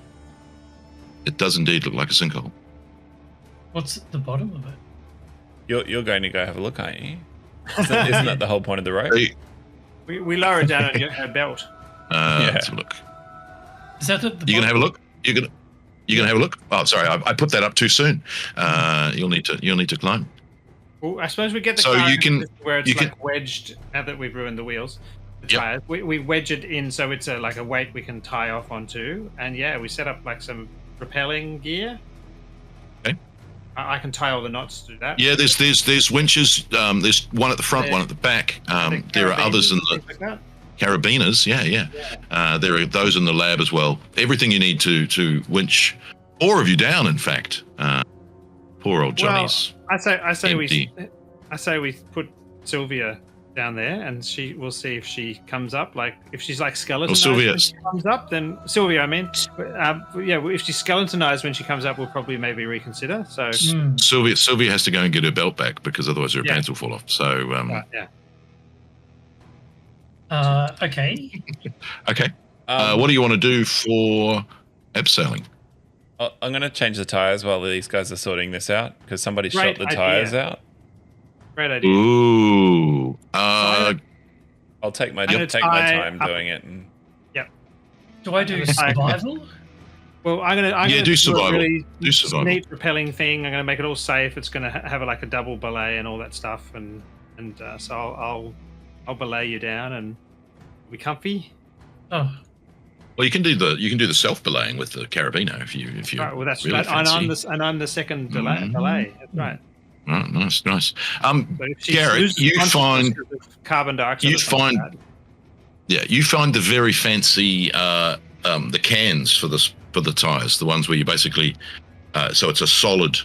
It does indeed look like a sinkhole. What's at the bottom of it? You're going to go have a look, aren't you? Isn't that the whole point of the rope? We lower it down on her belt. Let's have a look. Is that the You gonna have a look? You gonna have a look? Oh, sorry, I put that up too soon. You'll need to climb. Well, I suppose we get the So car you can- where it's you like can- wedged. Now that we've ruined the wheels, the Yep. tires, we wedge it in so it's like a weight we can tie off onto, and we set up like some rappelling gear. Okay. I can tie all the knots to that. Yeah, there's winches. There's one at the front, one at the back. There are others in the Things like that. carabiners. Yeah. There are those in the lab as well. Everything you need to winch 4 of you down. In fact, poor old Johnny's. I say empty. we put Sylvia down there, and we'll see if she comes up. Like if she's like skeletonized when she comes up, then Sylvia. I mean, if she's skeletonized when she comes up, we'll probably maybe reconsider. So Sylvia has to go and get her belt back because otherwise her pants will fall off. So okay. Okay. What do you want to do for abseiling? I'm going to change the tires while these guys are sorting this out because somebody Great shot the idea. tires out. great idea. Ooh. I'll take my gonna time tie doing it. And Do I do survival? Well, I'm gonna do survival. A really Do survival. neat repelling thing. I'm gonna make it all safe. It's gonna have like a double belay and all that stuff, and so I'll belay you down and be comfy. Oh, Well, you can do the self belaying with the carabiner if you Right. Well, that's really right. fancy. I'm the second belay. That's right. Right, nice. So if she Garrett, loses you consciousness find of carbon dioxide. you or something find- like that. Yeah, you find the very fancy the cans for the tires, the ones where you basically so it's a solid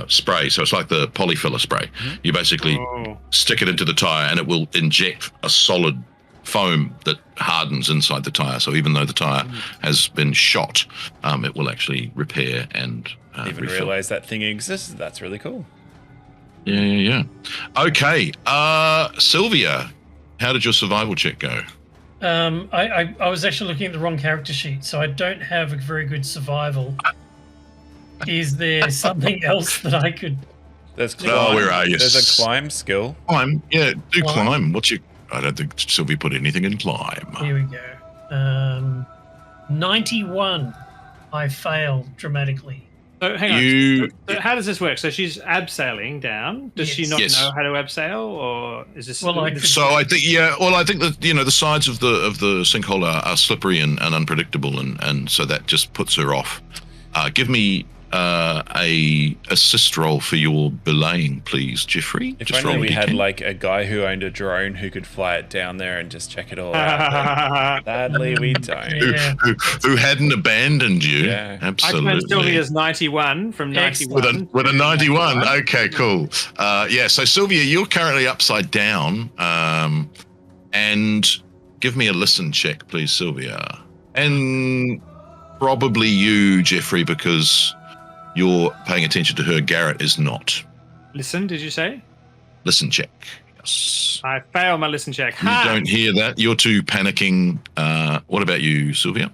spray, so it's like the polyfiller spray. You basically stick it into the tire and it will inject a solid foam that hardens inside the tire. So even though the tire has been shot, it will actually repair and even refill. realize that thing exists. That's really cool. Yeah. Okay, Sylvia, how did your survival check go? I was actually looking at the wrong character sheet, so I don't have a very good survival. Is there something else that I could? There's Oh, where are you? There's a climb skill. Climb. Yeah, do Climb. climb. What's your? I don't think Sylvia put anything in climb. Here we go. 91. I failed dramatically. So hang on. You So how does this work? So she's abseiling down. Does she Yes. not Yes. know how to abseil, or is this? Well, I So I think I think that the sides of the sinkhole are slippery and unpredictable, and so that just puts her off. Give me a assist roll for your belaying, please, Jeffrey. If Just only roll we a had D10. like a guy who owned a drone who could fly it down there and just check it all out. But sadly, we don't. Yeah. who hadn't abandoned you. Yeah. I Absolutely. found Sylvia's 91 from 91. With a 91. Okay, cool. So Sylvia, you're currently upside down. And give me a listen check, please, Sylvia. And probably you, Jeffrey, because you're paying attention to her. Garrett is not. Listen, did you say? Listen check. Yes. I failed my listen check. You Ha! don't hear that. You're too panicking. What about you, Sylvia?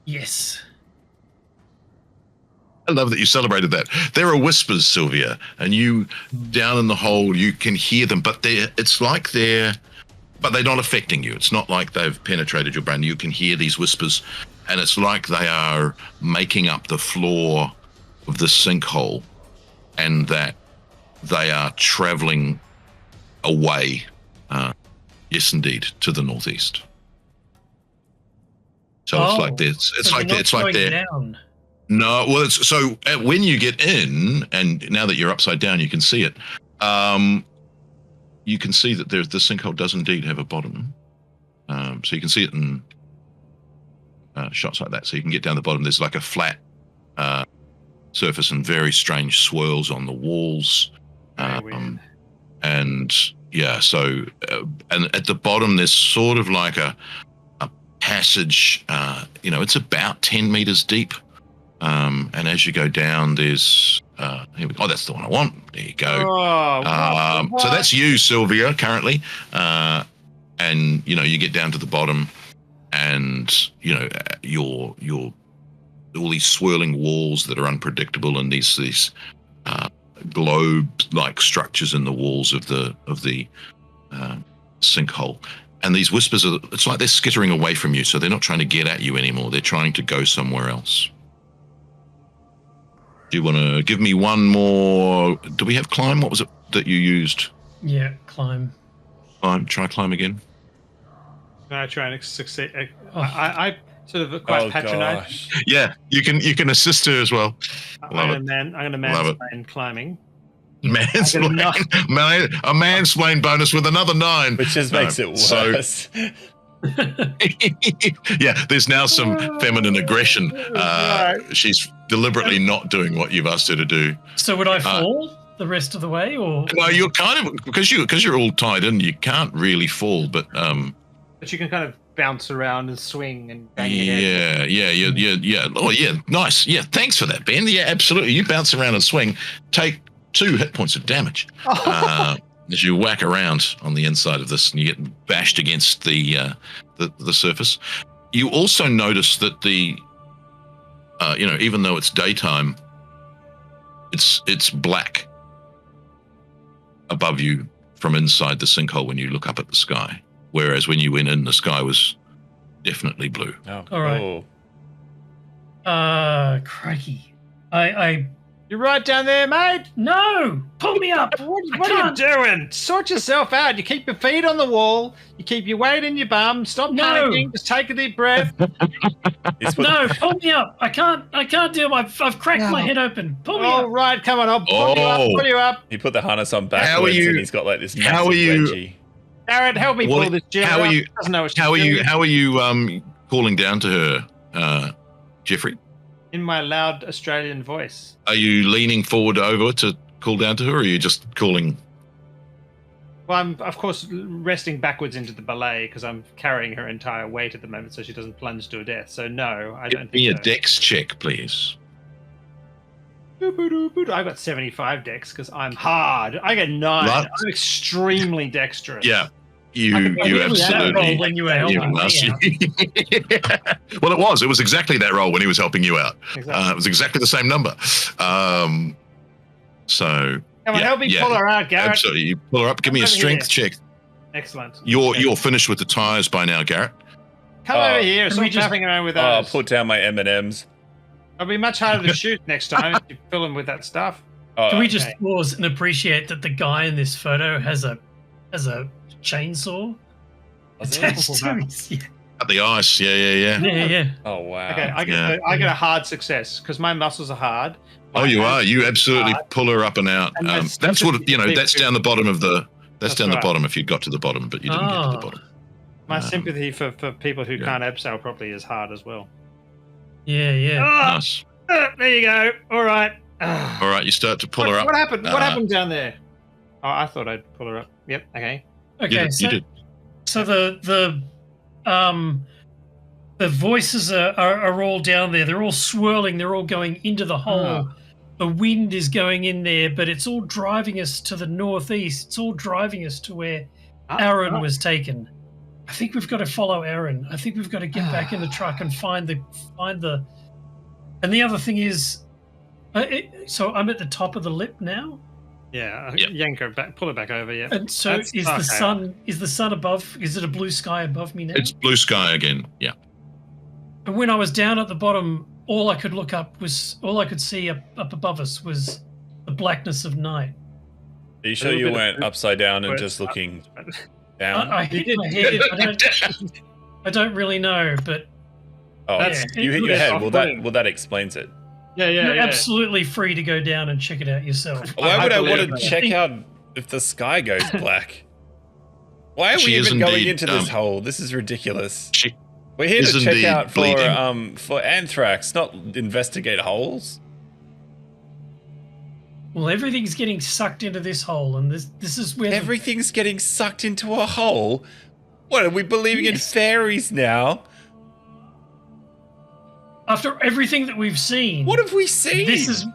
Yes. I love that you celebrated that. There are whispers, Sylvia, and you down in the hole, you can hear them, but they're not affecting you. It's not like they've penetrated your brain. You can hear these whispers, and it's like they are making up the floor of the sinkhole, and that they are traveling away. Yes, indeed, to the northeast. So it's like this. It's like they're down. No, well, it's so when you get in, and now that you're upside down, you can see it. You can see that the sinkhole does indeed have a bottom. So you can see it in shots like that. So you can get down the bottom. There's like a flat surface and very strange swirls on the walls. And yeah, so and at the bottom there's sort of like a passage. It's about 10 meters deep. And as you go down, there's here we go. Oh, that's the one I want. There you go. What? So that's you, Sylvia, currently. And you get down to the bottom, and your all these swirling walls that are unpredictable, and these globe-like structures in the walls of the sinkhole. And these whispers it's like they're skittering away from you, so they're not trying to get at you anymore. They're trying to go somewhere else. Do you want to give me one more? Do we have climb? What was it that you used? Yeah, climb. Try climb again. I try and succeed. I sort of quite patronize. Yeah, you can assist her as well. I'm going to mansplain climbing. Mansplain. A mansplain bonus with another 9. Which just makes it worse. Yeah, there's now some feminine aggression. She's deliberately not doing what you've asked her to do. So would I fall the rest of the way, or no? You're kind of because you're all tied in. You can't really fall, but you can kind of bounce around and swing and bang your head. Yeah. Oh yeah, nice. Yeah, thanks for that, Ben. Yeah, absolutely. You bounce around and swing. Take 2 hit points of damage as you whack around on the inside of this, and you get bashed against the surface. You also notice that the even though it's daytime, it's black above you from inside the sinkhole when you look up at the sky. Whereas when you went in, the sky was definitely blue. Oh, all right. Crikey. You're right down there, mate. No, pull me up. What are you doing? Sort yourself out. You keep your feet on the wall. You keep your weight in your bum. Stop panicking. Just take a deep breath. No, pull me up. I can't do it. I've cracked my head open. Pull me up. All right, come on. I'll pull you up. He put the harness on backwards, and he's got like this massive wedgie. Garrett, help me pull this gem. How are you calling down to her, Jeffrey? In my loud Australian voice. Are you leaning forward over to call down to her, or are you just calling? Well, I'm, of course, resting backwards into the belay because I'm carrying her entire weight at the moment so she doesn't plunge to her death. So, no, I don't think so. Give me a dex check, please. I got 75 dex because I'm hard. I get 9. Right. I'm extremely dexterous. Yeah. You absolutely. When you were helping me out. Well, it was exactly that roll when he was helping you out. Exactly. It was exactly the same number. So come on, help me pull her out, Garrett. Absolutely, you pull her up. Give me a strength check. Excellent. You're finished with the tires by now, Garrett. Come over here. Stop tapping around with those. I'll put down my M&Ms. It'll be much harder to shoot next time if you fill them with that stuff. Can we just pause and appreciate that the guy in this photo has a chainsaw attached to his... At the ice, yeah. Oh wow. Okay, I get a hard success because my muscles are hard. You are. You absolutely pull her up and out. That's what that's down the bottom of the. That's down the bottom if you got to the bottom, but you didn't get to the bottom. My sympathy for people who can't abseil properly is hard as well. Yeah. Nice. There you go. All right. All right, you start to pull her up. What happened? What happened down there? Oh, I thought I'd pull her up. Yep. Okay. Okay. You did. So the voices are all down there. They're all swirling. They're all going into the hole. The wind is going in there, but it's all driving us to the northeast. It's all driving us to where Aaron was taken. I think we've got to follow Aaron. I think we've got to get back in the truck and find the. And the other thing is, so I'm at the top of the lip now. Yeah, yank her back, pull it back over. Yeah. And so is the sun above? Is it a blue sky above me now? It's blue sky again. Yeah. And when I was down at the bottom, all I could see up above us was the blackness of night. Are you sure you weren't upside down and just looking down? I hit my head. I don't really know, but you hit your head. Well, that explains it. Yeah. You're absolutely free to go down and check it out yourself. Why would I want to check out if the sky goes black? Why are we even going into this hole? This is ridiculous. We're here to check out for Anthrax, not investigate holes. Well, everything's getting sucked into this hole, and this is where everything's getting sucked into a hole. What are we believing in fairies now? After everything that we've seen, What have we seen? this is.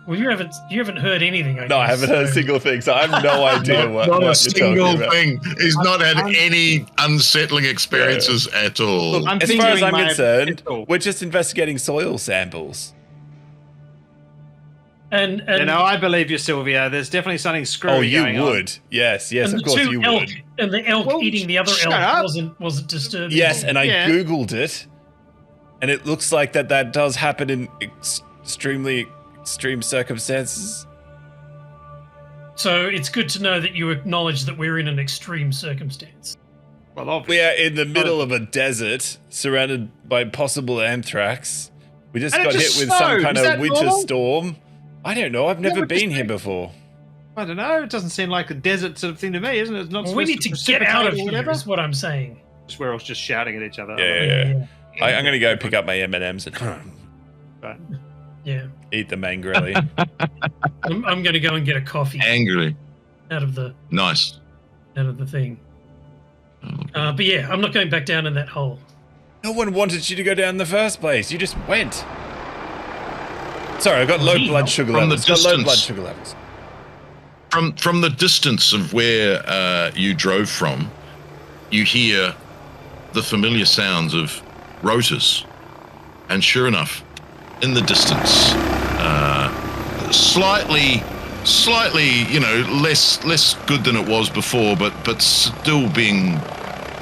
Well, you haven't heard anything. I haven't heard a single thing, so I have no idea what Not you're a single talking about. thing. He's not had any unsettling experiences at all. Look, as far as I'm concerned, we're just investigating soil samples. And I believe you, Sylvia. There's definitely something screwy going on. You would. Yes, and of the course two you elk, would. And the elk eating the other elk up. wasn't disturbing. Yes, at all. and I Googled it, and it looks like that does happen in extreme circumstances. So it's good to know that you acknowledge that we're in an extreme circumstance. Well, obviously. We are in the middle of a desert, surrounded by possible anthrax. We just And it got just hit with some snowed. kind Is of that winter normal? storm. I don't know. I've never it been just- here before. I don't know. It doesn't seem like a desert sort of thing to me, isn't it? It's not. Well, we need to get out of here. Whatever. Is what I'm saying. We're all just shouting at each other. Yeah. I'm going to go pick up my M&Ms and Right. Yeah. eat them angrily. I'm going to go and get a coffee Angrily. out of the Nice. thing. But yeah, I'm not going back down in that hole. No one wanted you to go down in the first place. You just went. Sorry, I've got low blood sugar From the levels. Got low distance. blood sugar levels. From the distance of where you drove from, you hear the familiar sounds of rotors, and sure enough, in the distance, slightly, less good than it was before, but still being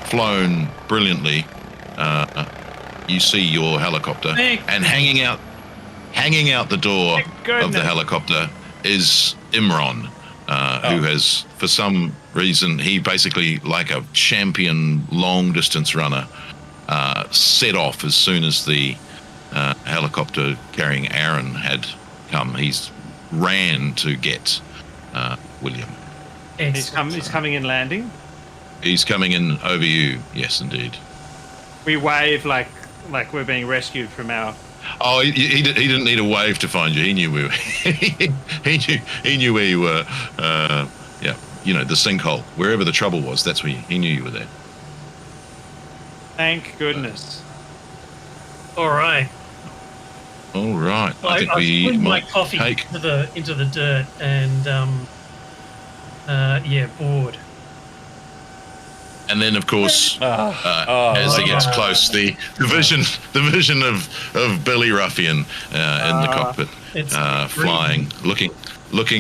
flown brilliantly. You see your helicopter, and hanging out the door of the helicopter is Imran. Who has, for some reason, he basically, like a champion long-distance runner, set off as soon as the helicopter carrying Aaron had come. He's ran to get William. He's coming in landing. He's coming in over you. Yes, indeed. We wave like we're being rescued from our. Oh, he didn't need a wave to find you. He knew where he knew where you were. The sinkhole, wherever the trouble was. That's where he knew you were there. Thank goodness. All right. All right. I think I've we put my might coffee take. into the dirt and bored. And then, of course, as he gets close, the vision of Billy Ruffian in the cockpit, flying, looking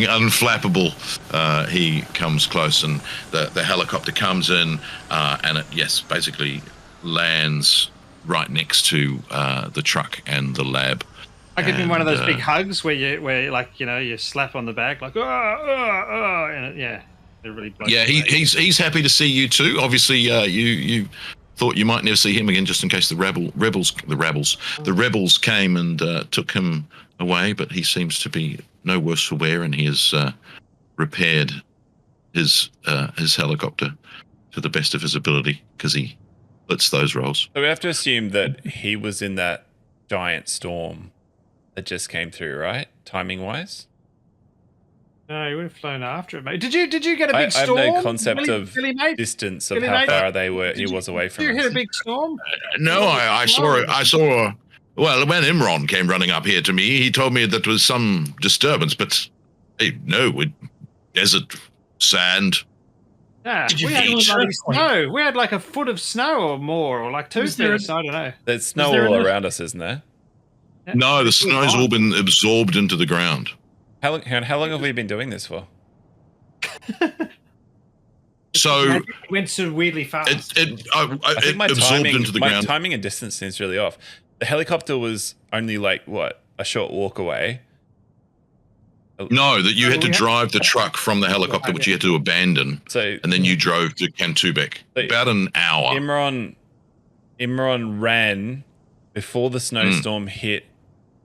unflappable. He comes close, and the helicopter comes in, and it basically lands right next to the truck and the lab. I give him one of those big hugs where you slap on the back like and it really blows. Yeah, he's happy to see you too. Obviously, you thought you might never see him again, just in case the rebels came and took him away. But he seems to be no worse for wear, and he has repaired his helicopter to the best of his ability because he splits those rolls. So we have to assume that he was in that giant storm that just came through, right? Timing wise. No, you would have flown after it, mate. Did you get a big I have storm? no concept of Billy, mate? distance of Billy, how mate? far he was away from Did you us. hit a big storm? No, I saw it. I saw. Well, when Imran came running up here to me, he told me that was some disturbance, but desert, sand. Yeah, Did you we had feel bloody it? snow. We had like a foot of snow or more, or like 2 Was there feet. I don't know. There's snow there all enough- around us, isn't there? No, the snow's all been absorbed into the ground. How long have we been doing this for? So It went so weirdly fast. I think my absorbed into the ground. timing and distance seems really off. The helicopter was only a short walk away. No, that you had to drive the truck from the helicopter, which you had to abandon, So and then you drove to Kantubek. About an hour. Imran ran before the snowstorm hit,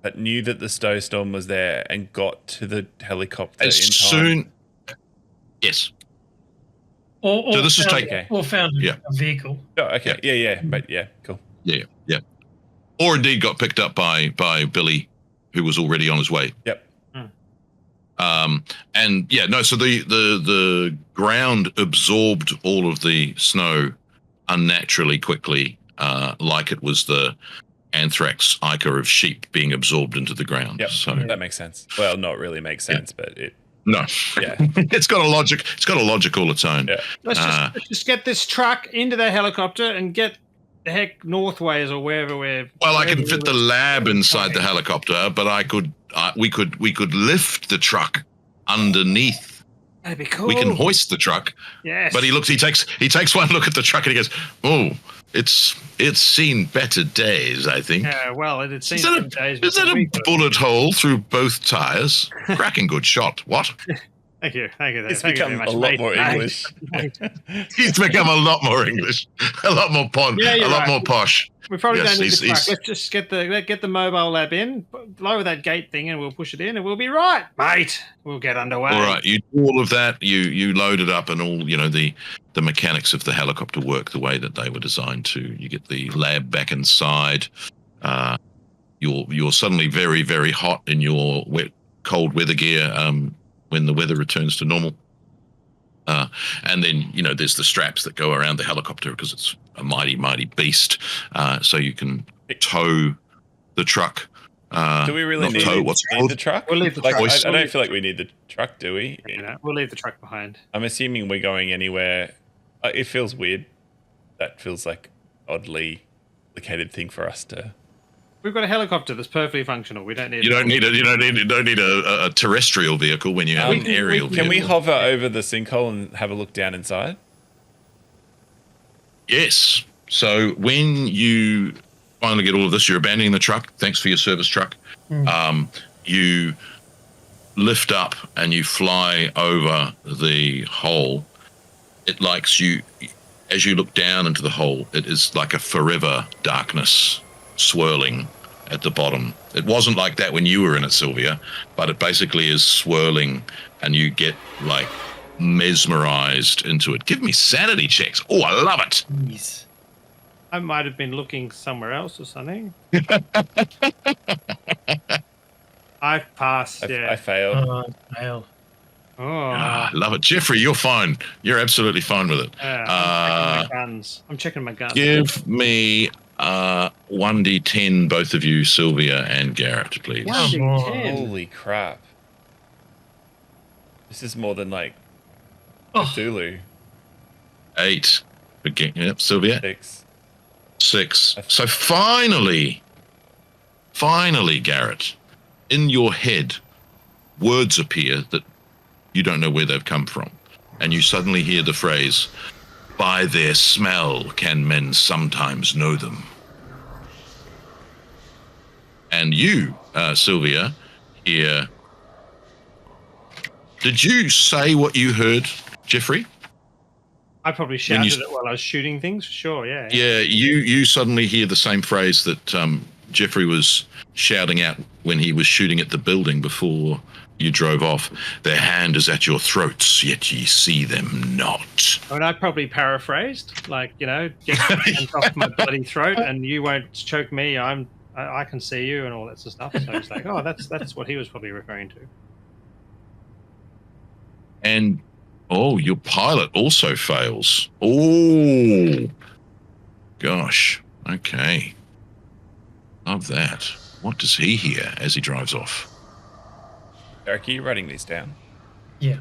but knew that the snowstorm was there and got to the helicopter As in time. soon. Yes. Or So this is found, take- or found Yeah. a vehicle. Oh, okay. Yeah. But yeah, cool. Yeah. Or indeed got picked up by Billy, who was already on his way. Yep. And yeah, no. So the ground absorbed all of the snow unnaturally quickly, like it was the anthrax ichor of sheep being absorbed into the ground. Yep, so that makes sense. Well, not really makes sense, but it. No, yeah, it's got a logic. It's got a logic all its own. Yeah. Let's just get this truck into the helicopter and get the heck northways or wherever we're. Well, I can fit the lab inside the helicopter, but we could lift the truck underneath. That'd be cool. We can hoist the truck. Yes. But he takes one look at the truck and he goes, "Oh, it's seen better days, I think." Yeah, well, it had seen Is better days. that a bullet hole through both tires? Cracking good shot. What? Thank you. He's Thank you become very much, a lot mate. more English. He's become a lot more English, a lot more more posh. We probably Yes, don't need the truck. he's- Let's just get the mobile lab in, lower that gate thing, and we'll push it in, and we'll be right, mate. We'll get underway. All right, you do all of that. You load it up, and all the mechanics of the helicopter work the way that they were designed to. You get the lab back inside. You're suddenly very, very hot in your cold weather gear when the weather returns to normal. And then there's the straps that go around the helicopter because it's a mighty, mighty beast. So you can tow the truck. Do we really need the truck? We'll leave the truck. I don't feel like we need the truck, do we? We'll leave the truck behind. I'm assuming we're going anywhere. It feels weird. That feels like oddly complicated thing for us to. We've got a helicopter that's perfectly functional. We don't need. You don't need a terrestrial vehicle when you have an aerial vehicle. Can we hover over the sinkhole and have a look down inside? Yes. So when you finally get all of this, you're abandoning the truck. Thanks for your service truck. You lift up and you fly over the hole. It likes you as you look down into the hole. It is like a forever darkness swirling at the bottom. It wasn't like that when you were in it, Sylvia, but it basically is swirling, and you get like mesmerized into it. Give me sanity checks. Oh, I love it. Jeez. I might have been looking somewhere else or something. I've passed. I failed. Failed. I love it. Jeffrey, you're fine. You're absolutely fine with it. I'm checking my guns. Give me 1d10, both of you, Sylvia and Garrett, please. 1d10. Holy crap. This is more than like Cthulhu. 8. Yep, Sylvia. 6. So finally, Garrett, in your head, words appear that you don't know where they've come from. And you suddenly hear the phrase, "By their smell can men sometimes know them." And you, Sylvia, hear... Did you say what you heard, Jeffrey? I probably shouted it while I was shooting things, for sure, yeah. Yeah, you suddenly hear the same phrase that Jeffrey was shouting out when he was shooting at the building before you drove off. "Their hand is at your throats, yet ye see them not." I mean, I probably paraphrased, like, get your hands off my bloody throat and you won't choke me, I can see you and all that sort of stuff. So it's like, that's what he was probably referring to. And your pilot also fails. Oh, gosh. Okay. Love that. What does he hear as he drives off? Eric, are you writing these down? Yeah.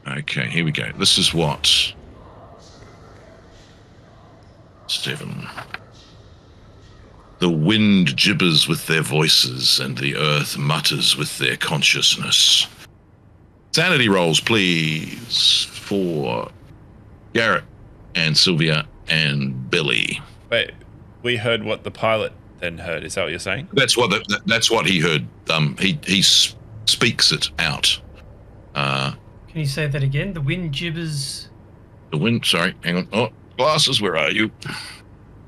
Okay, here we go. This is what... 7. "The wind gibbers with their voices, and the earth mutters with their consciousness." Sanity rolls, please, for Garrett and Sylvia and Billy. Wait, we heard what the pilot then heard. Is that what you're saying? That's what he heard. He speaks it out. Can you say that again? The wind gibbers. The wind. Sorry, hang on. Oh, glasses. Where are you?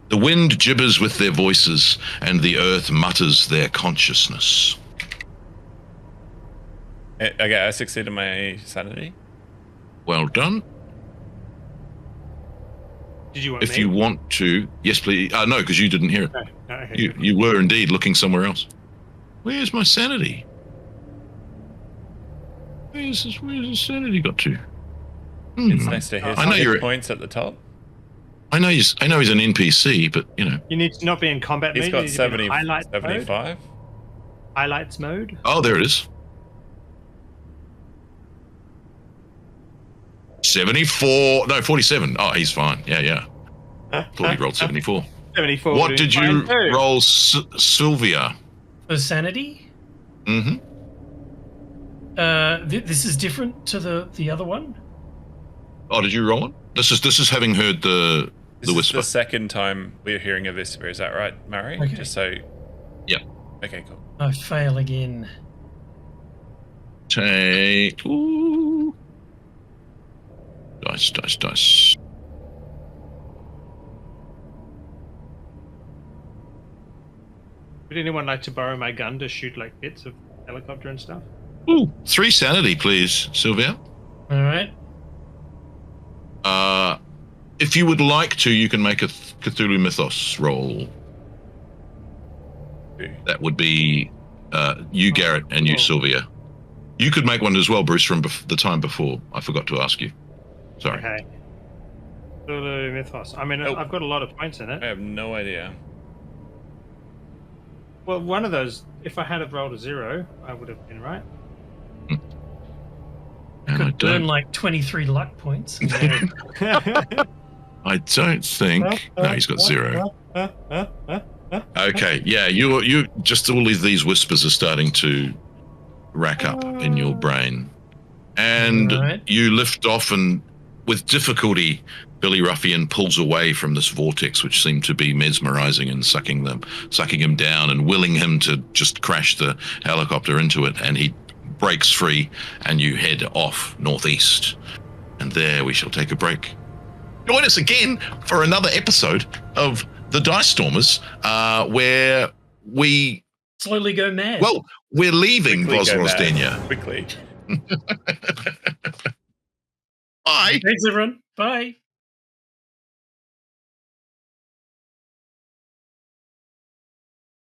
"The wind gibbers with their voices, and the earth mutters their consciousness." Okay, I succeeded my sanity. Well done. Did you want If you want to, yes, please. No, because you didn't hear it. Okay. You were indeed looking somewhere else. Where's my sanity? Where's his sanity got to? It's next to his I know hit points at the top. I know he's an NPC, but you know. You need to not be in combat mode. He's got 75. 75. Highlights mode. Oh, there it is. 74. No, 47. Oh, he's fine. Yeah. Thought he rolled 74. 74. What did you roll, Sylvia? For sanity? Mm-hmm. This is different to the other one. Oh, did you roll it? This is having heard the whisper. This is the second time we're hearing a whisper. Is that right, Murray? Okay. Just so. Yeah. Okay, cool. I fail again. Take. Ooh. Dice. Would anyone like to borrow my gun to shoot like bits of helicopter and stuff? Ooh, 3 sanity, please, Sylvia. All right. If you would like to, you can make a Cthulhu Mythos roll. That would be you, Garrett, and you, Sylvia. You could make one as well, Bruce, from the time before. I forgot to ask you. Sorry. Okay. Cthulhu Mythos. I mean, I've got a lot of points in it. I have no idea. Well, one of those, if I had have rolled a 0, I would have been right. And I Could burn like 23 luck points. I don't think. No, he's got 0. Okay, yeah, you just all of these whispers are starting to rack up in your brain, and you lift off, and with difficulty, Billy Ruffian pulls away from this vortex, which seemed to be mesmerizing and sucking him down, and willing him to just crash the helicopter into it. And he breaks free, and you head off northeast. And there we shall take a break. Join us again for another episode of The Dice Stormers, where we slowly go mad. Well, we're leaving Vosrosdenia. Quickly. Bye. Thanks, everyone. Bye.